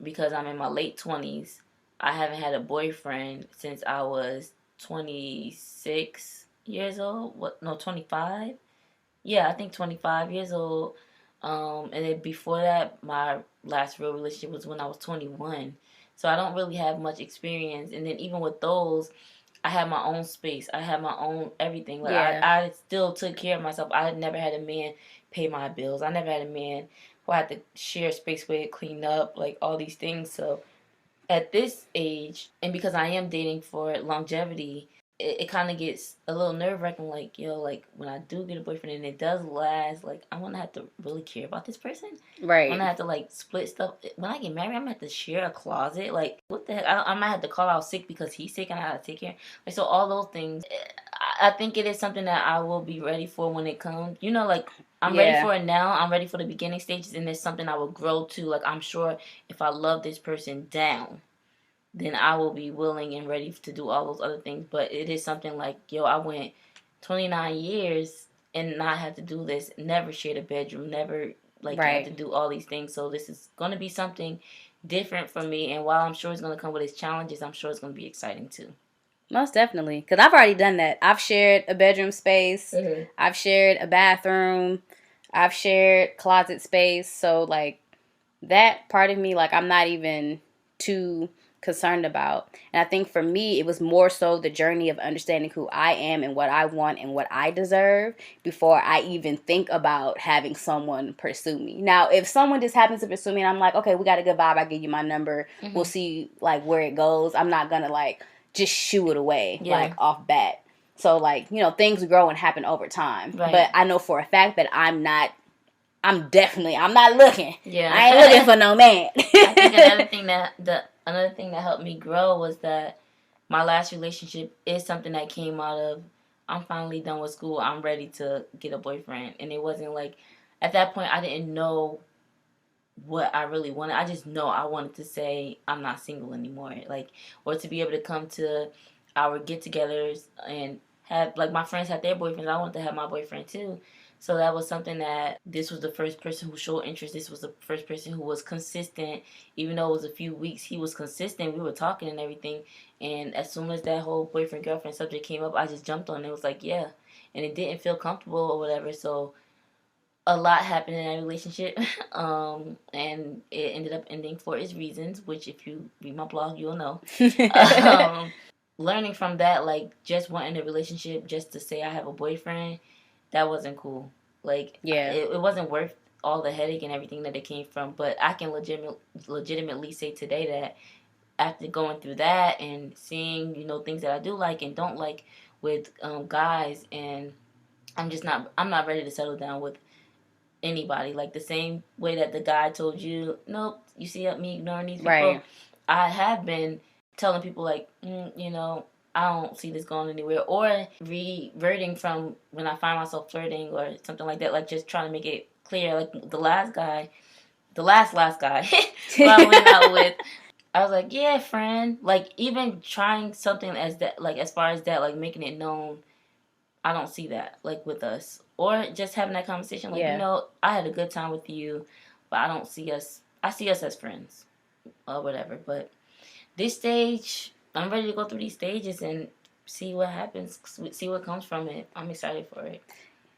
Because I'm in my late 20s. I haven't had a boyfriend since I was 26 years old. 25? Yeah, I think 25 years old. And then before that, my last real relationship was when I was 21. So I don't really have much experience. And then even with those, I had my own space. I had my own everything. Like, I still took care of myself. I had never had a man pay my bills. I never had a man who I had to share space with, clean up, like, all these things. So at this age, and because I am dating for longevity, it kind of gets a little nerve-wracking, like, yo, like, when I do get a boyfriend and it does last, like, I'm going to have to really care about this person. Right. I'm going to have to, like, split stuff. When I get married, I'm going to have to share a closet. Like, what the heck? I might have to call out sick because he's sick and I have to take care. Like, so all those things, I think it is something that I will be ready for when it comes. You know, like, I'm ready for it now. I'm ready for the beginning stages, and it's something I will grow to. Like, I'm sure if I love this person down, then I will be willing and ready to do all those other things. But it is something like, yo, I went 29 years and not have to do this, never shared a bedroom, never, like, have to do all these things. So this is going to be something different for me. And while I'm sure it's going to come with its challenges, I'm sure it's going to be exciting too. Most definitely. Because I've already done that. I've shared a bedroom space. I've shared a bathroom. I've shared closet space. So, like, that part of me, like, I'm not even too concerned about. And I think for me, it was more so the journey of understanding who I am and what I want and what I deserve before I even think about having someone pursue me. Now, if someone just happens to pursue me and I'm like, okay, we got a good vibe, I give you my number, we'll see like where it goes. I'm not gonna like just shoo it away like off bat. So like, you know, things grow and happen over time. Right. But I know for a fact that I'm not looking. Yeah. I ain't looking for no man. I think another thing that helped me grow was that my last relationship is something that came out of, I'm finally done with school, I'm ready to get a boyfriend. And it wasn't like, at that point I didn't know what I really wanted. I just know I wanted to say I'm not single anymore. Like, or to be able to come to our get-togethers and have, like, my friends had their boyfriends. I wanted to have my boyfriend too. So that was something that, this was the first person who showed interest. This was the first person who was consistent. Even though it was a few weeks, he was consistent. We were talking and everything. And as soon as that whole boyfriend-girlfriend subject came up, I just jumped on it. It was like, yeah. And it didn't feel comfortable or whatever. So a lot happened in that relationship. And it ended up ending for its reasons, which if you read my blog, you'll know. Learning from that, like, just wanting a relationship just to say I have a boyfriend, that wasn't cool. Like, yeah, it wasn't worth all the headache and everything that it came from. But I can legitimately say today that after going through that and seeing, you know, things that I do like and don't like with guys, and I'm not ready to settle down with anybody. Like, the same way that the guy told you, nope, you see me ignoring these people. Right. I have been telling people, like, you know, I don't see this going anywhere, or reverting from when I find myself flirting or something like that, like, just trying to make it clear. Like, the last guy who I went out with, I was like, yeah, friend. Like, even trying something as that, like, as far as that, like, making it known, I don't see that, like, with us. Or just having that conversation, like, you know, I had a good time with you, but I see us as friends or whatever. But this stage, I'm ready to go through these stages and see what happens, see what comes from it. I'm excited for it.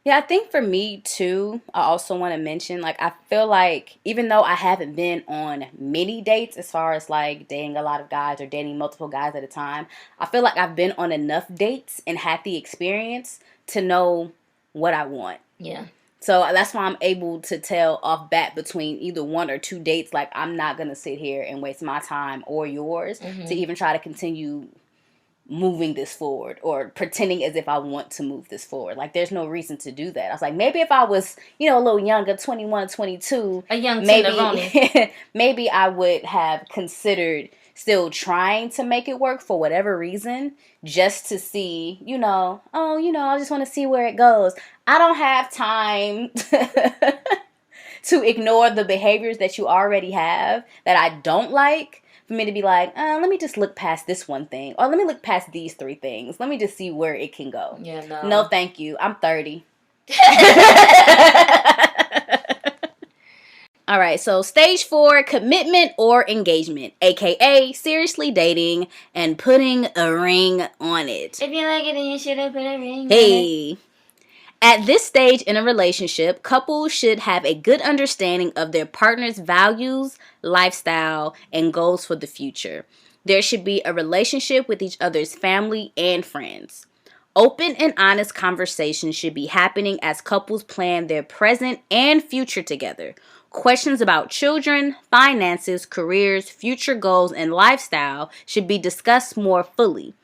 Yeah, I think for me too, I also want to mention, like, I feel like even though I haven't been on many dates as far as like dating a lot of guys or dating multiple guys at a time, I feel like I've been on enough dates and had the experience to know what I want. Yeah. So that's why I'm able to tell off bat between either one or two dates, like, I'm not going to sit here and waste my time or yours to even try to continue moving this forward or pretending as if I want to move this forward. Like, there's no reason to do that. I was like, maybe if I was, you know, a little younger, 21, 22, a young maybe maybe I would have considered still trying to make it work for whatever reason, just to see, you know, oh, you know, I just want to see where it goes. I don't have time to ignore the behaviors that you already have that I don't like, for me to be like, let me just look past this one thing, or let me look past these three things. Let me just see where it can go. Yeah, no. No, thank you. I'm 30. All right, so stage 4, commitment or engagement, aka seriously dating and putting a ring on it. If you like it, then you should have put a ring on it. Hey. At this stage in a relationship, couples should have a good understanding of their partner's values, lifestyle, and goals for the future. There should be a relationship with each other's family and friends. Open and honest conversations should be happening as couples plan their present and future together. Questions about children, finances, careers, future goals, and lifestyle should be discussed more fully.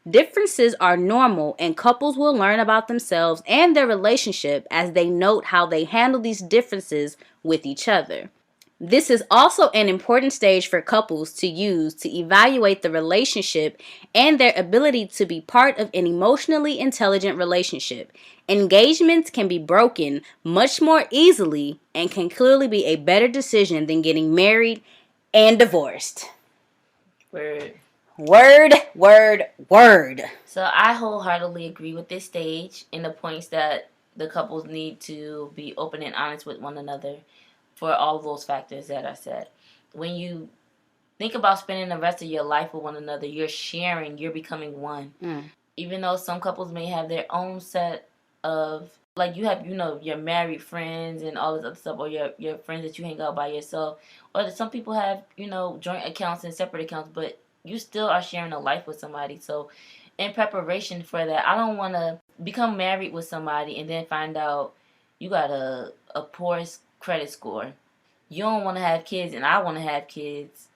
Differences are normal, and couples will learn about themselves and their relationship as they note how they handle these differences with each other. This is also an important stage for couples to use to evaluate the relationship and their ability to be part of an emotionally intelligent relationship. Engagements can be broken much more easily and can clearly be a better decision than getting married and divorced. Word. So I wholeheartedly agree with this stage in the points that the couples need to be open and honest with one another for all those factors that I said. When you think about spending the rest of your life with one another, you're sharing, you're becoming one. Even though some couples may have their own set of, like, you have, you know, your married friends and all this other stuff, or your friends that you hang out by yourself, or some people have, you know, joint accounts and separate accounts, but you still are sharing a life with somebody. So in preparation for that, I don't want to become married with somebody and then find out you got a poor credit score. You don't want to have kids and I want to have kids.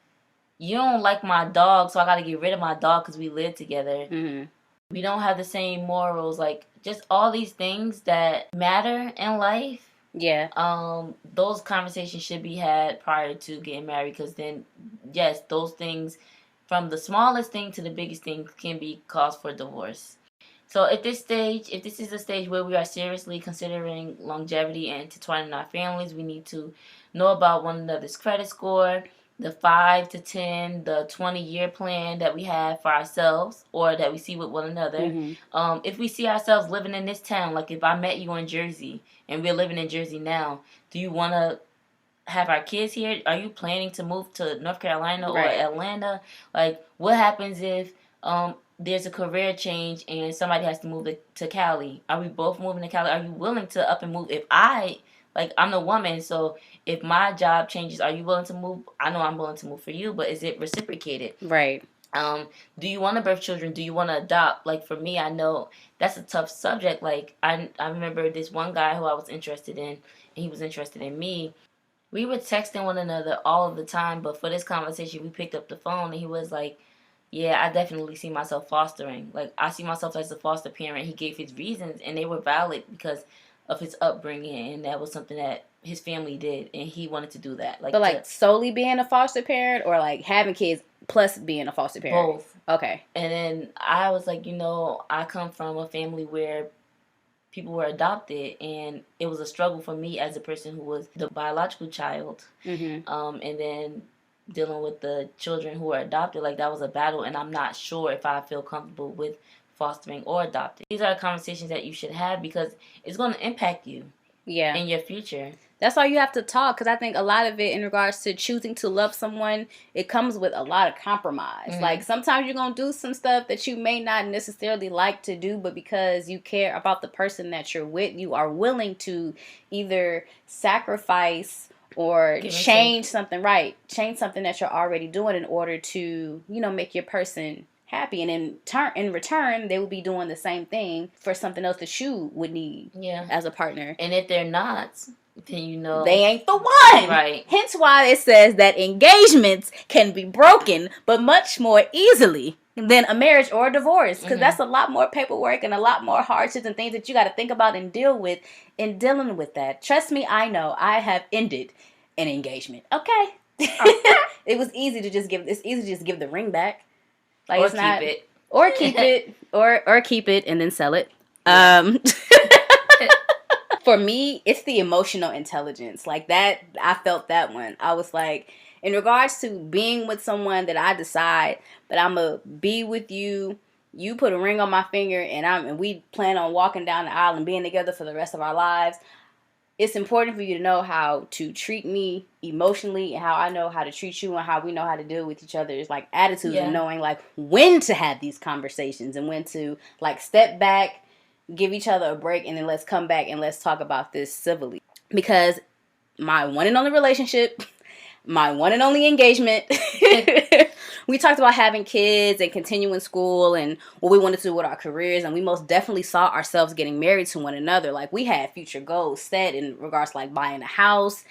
You don't like my dog, so I got to get rid of my dog because we live together. Mm-hmm. We don't have the same morals. Like, just all these things that matter in life. Yeah. Those conversations should be had prior to getting married, because then, yes, those things, from the smallest thing to the biggest thing, can be cause for divorce. So at this stage, if this is a stage where we are seriously considering longevity and intertwining our families, we need to know about one another's credit score, the 5 to 10, the 20-year plan that we have for ourselves or that we see with one another. Mm-hmm. If we see ourselves living in this town, like if I met you in Jersey and we're living in Jersey now, do you want to have our kids here? Are you planning to move to North Carolina or Atlanta? Like, what happens if there's a career change and somebody has to move to Cali? Are we both moving to Cali? Are you willing to up and move? If I'm the woman, so if my job changes, are you willing to move? I know I'm willing to move for you, but is it reciprocated? Right. Do you want to birth children? Do you want to adopt? Like, for me, I know that's a tough subject. Like, I remember this one guy who I was interested in, and he was interested in me. We were texting one another all of the time, but for this conversation, we picked up the phone, and he was like, yeah, I definitely see myself fostering. Like, I see myself as a foster parent. He gave his reasons, and they were valid because of his upbringing, and that was something that his family did, and he wanted to do that. But, like, solely being a foster parent, or, like, having kids plus being a foster parent? Both. Okay. And then I was like, I come from a family where people were adopted, and it was a struggle for me as a person who was the biological child. Mm-hmm. And then dealing with the children who are adopted, like, that was a battle, and I'm not sure if I feel comfortable with fostering or adopting. These are conversations that you should have because it's going to impact you in your future. That's why you have to talk, because I think a lot of it in regards to choosing to love someone, it comes with a lot of compromise. Mm-hmm. Like, sometimes you're going to do some stuff that you may not necessarily like to do, but because you care about the person that you're with, you are willing to either sacrifice or change something that you're already doing in order to, make your person happy, and in return they will be doing the same thing for something else that you would need as a partner. And if they're not, then they ain't the one. Right. Hence why it says that engagements can be broken, but much more easily than a marriage or a divorce, because that's a lot more paperwork and a lot more hardships and things that you got to think about and deal with in dealing with that. Trust me, I know. I have ended an engagement. Okay. It was easy to just give the ring back. Like, or it's not, keep it. Or keep it. Or keep it and then sell it. For me, it's the emotional intelligence. Like, that, I felt that one. I was like, in regards to being with someone that I decide that I'm going to be with you, you put a ring on my finger, and we plan on walking down the aisle and being together for the rest of our lives. It's important for you to know how to treat me emotionally, and how I know how to treat you, and how we know how to deal with each other's, like, attitudes, and knowing, like, when to have these conversations and when to, like, step back, give each other a break, and then let's come back and let's talk about this civilly. Because my one and only relationship, my one and only engagement, we talked about having kids and continuing school and what we wanted to do with our careers, and we most definitely saw ourselves getting married to one another. Like, we had future goals set in regards to, like, buying a house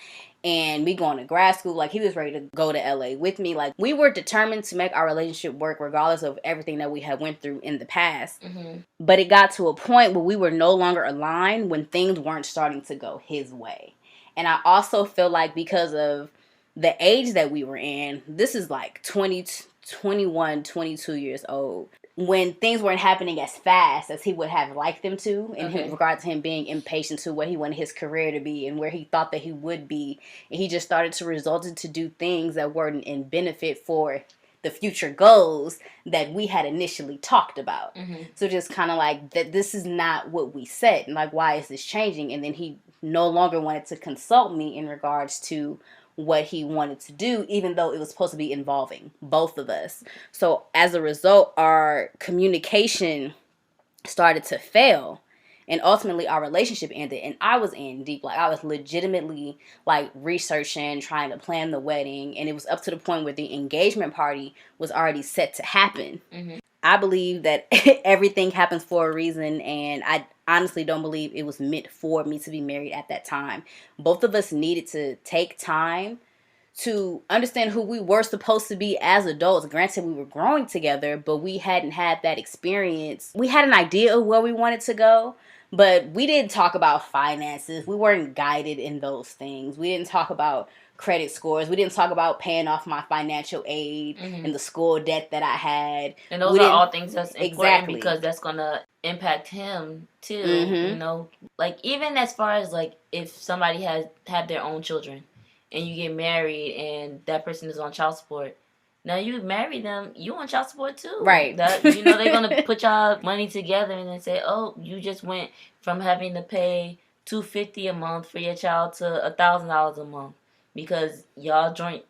and me going to grad school. Like, he was ready to go to LA with me. Like, we were determined to make our relationship work regardless of everything that we had went through in the past. Mm-hmm. But it got to a point where we were no longer aligned when things weren't starting to go his way. And I also feel like because of the age that we were in, this is like 21, 22 years old, when things weren't happening as fast as he would have liked them to, in regard to him being impatient to what he wanted his career to be and where he thought that he would be. And he just started to result to do things that weren't in benefit for the future goals that we had initially talked about. Mm-hmm. So just kind of like, that this is not what we said, and like, why is this changing? And then he no longer wanted to consult me in regards to what he wanted to do, even though it was supposed to be involving both of us. So as a result, our communication started to fail. And ultimately our relationship ended, and I was in deep. Like, I was legitimately like researching, trying to plan the wedding, and it was up to the point where the engagement party was already set to happen. Mm-hmm. I believe that everything happens for a reason, and I honestly don't believe it was meant for me to be married at that time. Both of us needed to take time to understand who we were supposed to be as adults. Granted, we were growing together, but we hadn't had that experience. We had an idea of where we wanted to go, but we didn't talk about finances. We weren't guided in those things. We didn't talk about credit scores. We didn't talk about paying off my financial aid and the school debt that I had. And those are all things that's important, exactly, because that's going to impact him too. Mm-hmm. Like, even as far as like if somebody has had their own children and you get married and that person is on child support. Now you marry them, you on child support too. Right. That they're gonna put y'all money together and then say, oh, you just went from having to pay $250 a month for your child to $1,000 a month because y'all joint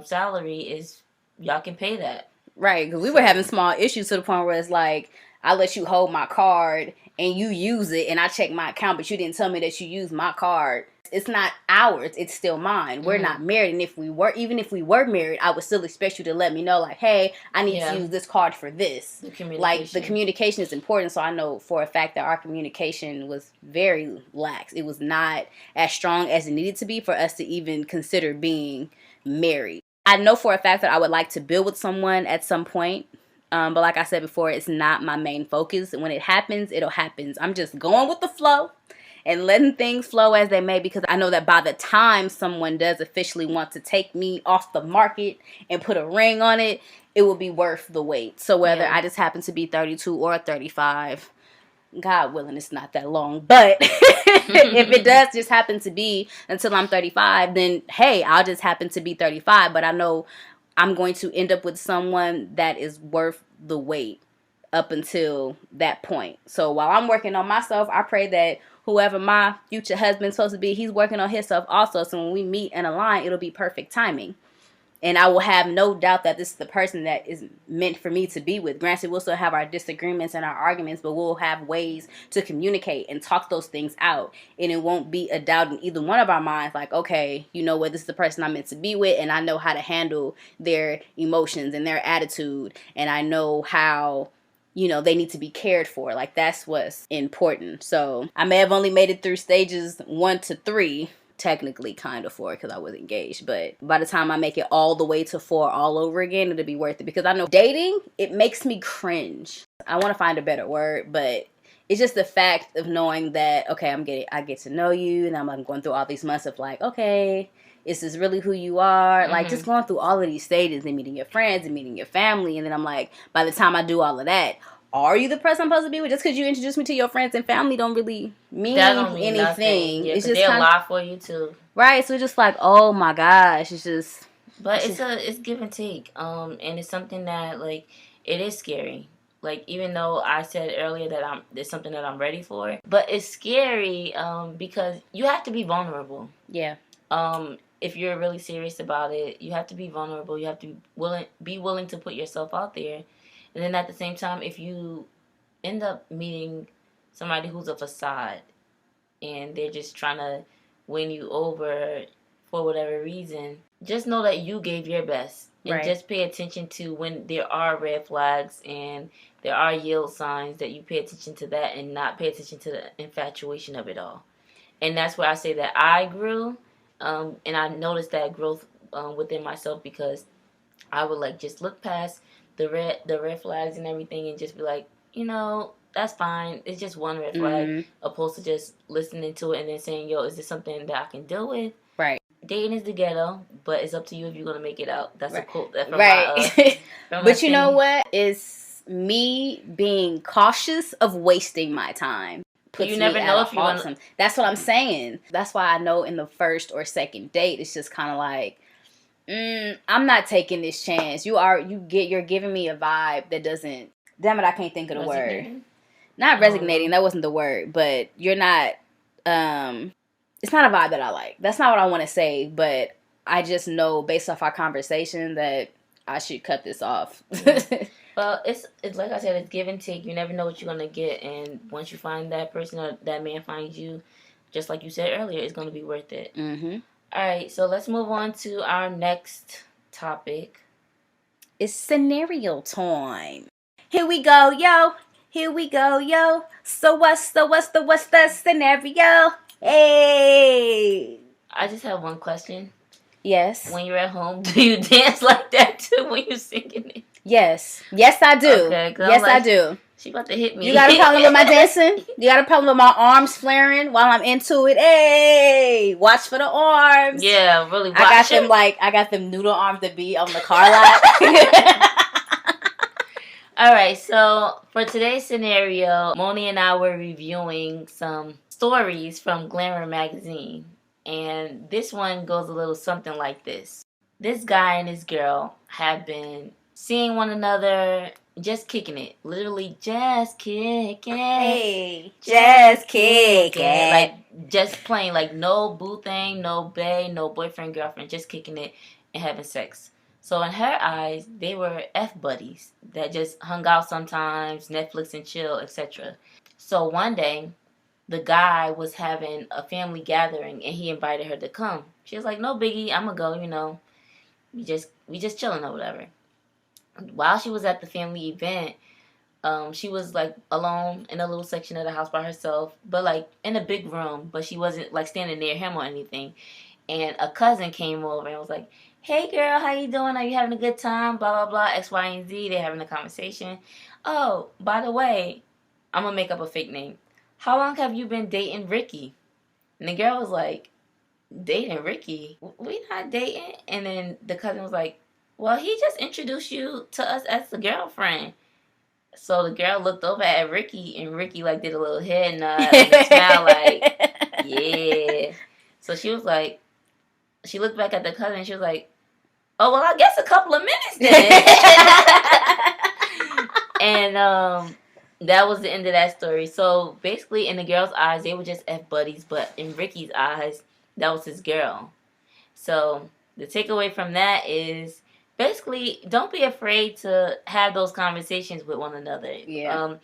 salary is y'all can pay that. Right, because we were having small issues to the point where it's like, I let you hold my card and you use it, and I check my account, but you didn't tell me that you used my card. It's not ours, it's still mine. We're not married, and even if we were married, I would still expect you to let me know, like, hey, I need to use this card for this. Like, the communication is important, so I know for a fact that our communication was very lax. It was not as strong as it needed to be for us to even consider being married. I know for a fact that I would like to build with someone at some point. But like I said before, it's not my main focus. When it happens, it'll happen. I'm just going with the flow and letting things flow as they may, because I know that by the time someone does officially want to take me off the market and put a ring on it, it will be worth the wait. So whether I just happen to be 32 or 35, God willing, it's not that long. But if it does just happen to be until I'm 35, then hey, I'll just happen to be 35. But I know I'm going to end up with someone that is worth the wait up until that point. So while I'm working on myself, I pray that whoever my future husband's supposed to be, he's working on himself also. So when we meet and align, it'll be perfect timing. And I will have no doubt that this is the person that is meant for me to be with. Granted, we'll still have our disagreements and our arguments, but we'll have ways to communicate and talk those things out. And it won't be a doubt in either one of our minds, like, okay, you know what, this is the person I'm meant to be with, and I know how to handle their emotions and their attitude, and I know how, they need to be cared for. Like, that's what's important. So I may have only made it through stages 1 to 3, technically kind of 4 because I was engaged, but by the time I make it all the way to 4 all over again, it'll be worth it, because I know dating, it makes me cringe. I want to find a better word, but it's just the fact of knowing that, okay, I get to know you, and I'm going through all these months of like, okay, is this really who you are? Like, just going through all of these stages and meeting your friends and meeting your family, and then I'm like, by the time I do all of that, are you the person I'm supposed to be with? Just because you introduce me to your friends and family don't really mean anything. Yeah, it's just they'll lie for you too. Right, so it's just like, oh my gosh, it's just. But it's give and take. And it's something that, like, it is scary. Like, even though I said earlier that it's something that I'm ready for, but it's scary because you have to be vulnerable. Yeah. If you're really serious about it, you have to be vulnerable. You have to be willing to put yourself out there. And then at the same time, if you end up meeting somebody who's a facade and they're just trying to win you over for whatever reason, just know that you gave your best. And just pay attention to when there are red flags and there are yield signs, that you pay attention to that and not pay attention to the infatuation of it all. And that's where I say that I grew, and I noticed that growth within myself, because I would just look past the red flags and everything and just be like, that's fine. It's just one red flag, opposed to just listening to it and then saying, yo, is this something that I can deal with? Right. Dating is the ghetto, but it's up to you if you're going to make it out. That's a quote. That's from right. But you know what? It's me being cautious of wasting my time. You never know if you're going to. That's what I'm saying. That's why I know in the first or second date, it's just kind of like, I'm not taking this chance. You're giving me a vibe that doesn't. Damn it, I can't think of the word. Not resonating. That wasn't the word. But you're not. It's not a vibe that I like. That's not what I want to say. But I just know based off our conversation that I should cut this off. Well, it's like I said, it's give and take. You never know what you're gonna get, and once you find that person or that man finds you, just like you said earlier, it's gonna be worth it. Mm-hmm. All right, so let's move on to our next topic. It's scenario time. Here we go, yo. Here we go, yo. So what's the scenario? Hey. I just have one question. Yes. When you're at home, do you dance like that too when you're singing it? Yes. Yes, I do. Okay, yes, I do. She about to hit me. You got a problem with my dancing? You got a problem with my arms flaring while I'm into it? Hey, watch for the arms. Yeah, really. Watch I got them noodle arms that be on the car lot. All right, so for today's scenario, Moni and I were reviewing some stories from Glamour magazine, and this one goes a little something like this. This guy and this girl have been seeing one another, just kicking it. Literally just kicking. Hey, just kicking. Like, just playing. Like, no boo thing, no bae, no boyfriend, girlfriend. Just kicking it and having sex. So in her eyes, they were F buddies that just hung out sometimes, Netflix and chill, etc. So one day, the guy was having a family gathering and he invited her to come. She was like, no biggie, I'm going to go, we just chilling or whatever. While she was at the family event, she was like alone in a little section of the house by herself, but like in a big room, but she wasn't like standing near him or anything. And a cousin came over and was like, hey girl, how you doing? Are you having a good time? Blah, blah, blah, X, Y, and Z. They're having a conversation. Oh, by the way, I'm going to make up a fake name. How long have you been dating Ricky? And the girl was like, dating Ricky? We not dating? And then the cousin was like, well, he just introduced you to us as a girlfriend. So the girl looked over at Ricky, and Ricky like did a little head nod and a smile like, yeah. So she was like, she looked back at the cousin and she was like, oh, well, I guess a couple of minutes then. And that was the end of that story. So basically, in the girl's eyes, they were just F buddies, but in Ricky's eyes, that was his girl. So the takeaway from that is basically don't be afraid to have those conversations with one another. Yeah.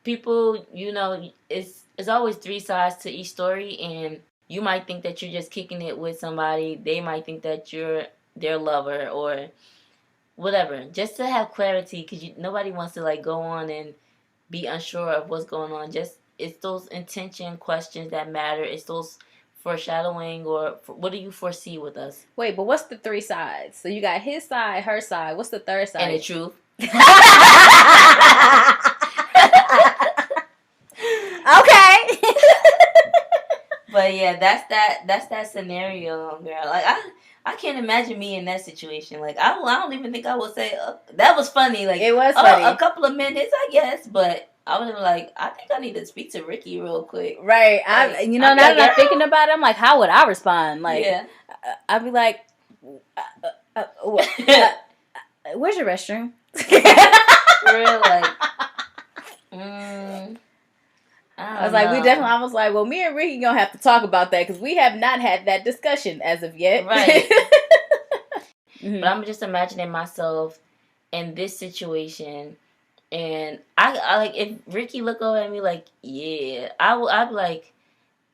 People, you know, it's always three sides to each story, and you might think that you're just kicking it with somebody. They might think that you're their lover or whatever. Just to have clarity, because nobody wants to like go on and be unsure of what's going on. Just it's those intention questions that matter. It's those foreshadowing or what do you foresee with us? Wait, but what's the three sides? So you got his side, her side. What's the third side? And the truth. Okay. But yeah, that's that scenario, girl. Like I can't imagine me in that situation. Like I don't even think I would say that was funny. Like it was funny. A couple of minutes, I guess, but I would have been like, I think I need to speak to Ricky real quick. Right. Like, now that I'm thinking about it, I'm like, how would I respond? Like, yeah. I'd be like, where's your restroom? For real, like, I was like, well, me and Ricky gonna have to talk about that because we have not had that discussion as of yet. Right. But I'm just imagining myself in this situation, and I like if Ricky look over at me like, yeah, I'd be like,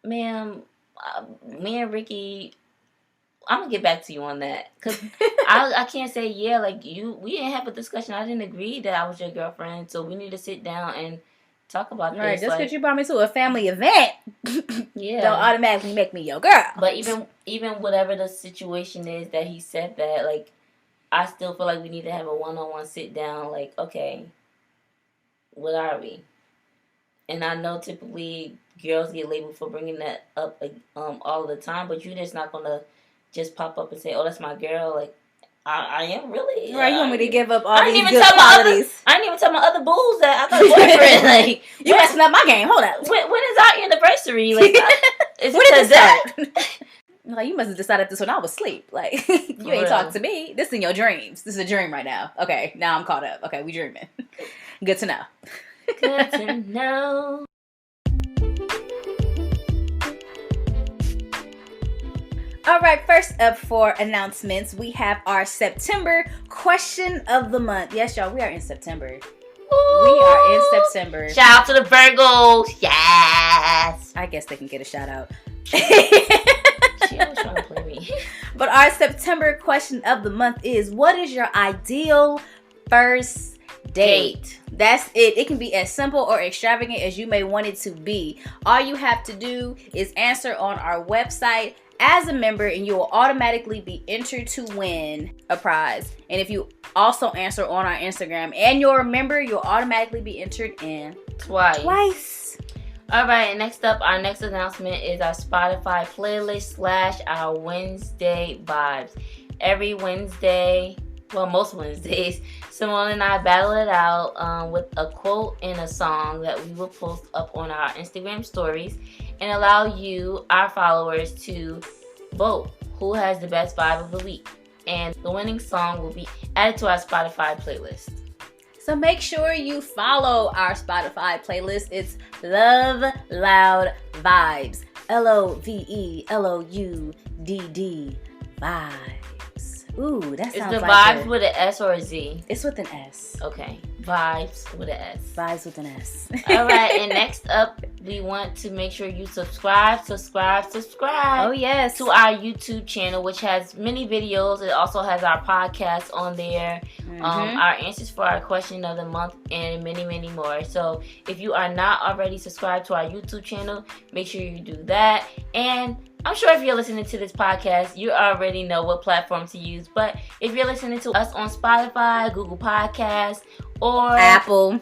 ma'am, me and Ricky, I'm gonna get back to you on that because I can't say yeah, like we didn't have a discussion. I didn't agree that I was your girlfriend, so we need to sit down and talk about this. Right, just because you brought me to a family event, don't automatically make me your girl. But even whatever the situation is that he said that, like, I still feel like we need to have a one-on-one sit down. Like, okay, what are we? And I know typically girls get labeled for bringing that up all the time, but you're just not gonna just pop up and say, "Oh, that's my girl." Like, I am really right. You want me to give up all these good qualities? I didn't even tell my other bulls that I got a boyfriend. Like, you messing up my game. Hold up. When is our anniversary? Like, when did this start? Like, you must have decided this when I was asleep. Like, you ain't talk to me. This is in your dreams. This is a dream right now. Okay, now I'm caught up. Okay, we dreaming. Good to know. Good to know. All right, first up for announcements, we have our September question of the month. Yes, y'all, we are in September. Ooh. We are in September. Shout out to the Virgos. Yes. I guess they can get a shout out. She always trying to play me. But our September question of the month is, what is your ideal first date? That's it. It can be as simple or extravagant as you may want it to be. All you have to do is answer on our website as a member, and you will automatically be entered to win a prize. And if you also answer on our Instagram and you're a member, you'll automatically be entered in twice. All right, and next up, our next announcement is our Spotify playlist / our Wednesday vibes. Every Wednesday, well, most Wednesdays, Simone and I battle it out with a quote and a song that we will post up on our Instagram stories and allow you, our followers, to vote who has the best vibe of the week. And the winning song will be added to our Spotify playlist. So make sure you follow our Spotify playlist. It's Love Loud Vibes. LOVELOUDD vibes. Ooh, that sounds Is the like vibes with an S or a Z? It's with an S. Okay. Vibes with an S. Vibes with an S. All right. And next up, we want to make sure you subscribe. Oh, yes. To our YouTube channel, which has many videos. It also has our podcast on there. Our answers for our question of the month and many, many more. So if you are not already subscribed to our YouTube channel, make sure you do that. And I'm sure if you're listening to this podcast, you already know what platform to use. But if you're listening to us on Spotify, Google Podcasts, or Apple,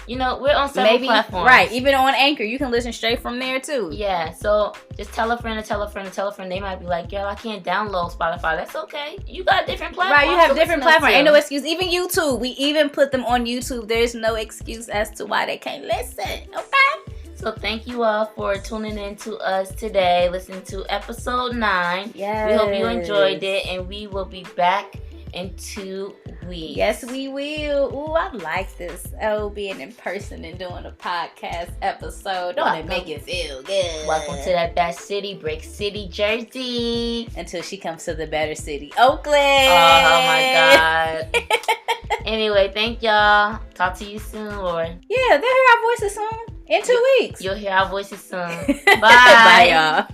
you know, we're on several platforms. Right, even on Anchor, you can listen straight from there too. Yeah, so just tell a friend to tell a friend to tell a friend. They might be like, girl, I can't download Spotify. That's okay. You got different platforms. Right, you have different platforms. Ain't no excuse. Even YouTube, we even put them on YouTube. There's no excuse as to why they can't listen. Okay? So thank you all for tuning in to us today. Listen to episode 9. Yes. We hope you enjoyed it, and we will be back in 2 weeks. Yes, we will. Ooh, I like this. Oh, being in person and doing a podcast episode. Don't it make you feel good? Welcome to that best city, Brick City, Jersey. Until she comes to the better city, Oakland. Oh my God. Anyway, thank y'all. Talk to you soon, Lord. Yeah, they'll hear our voices soon. In 2 weeks. You'll hear our voices soon. Bye. Bye, y'all.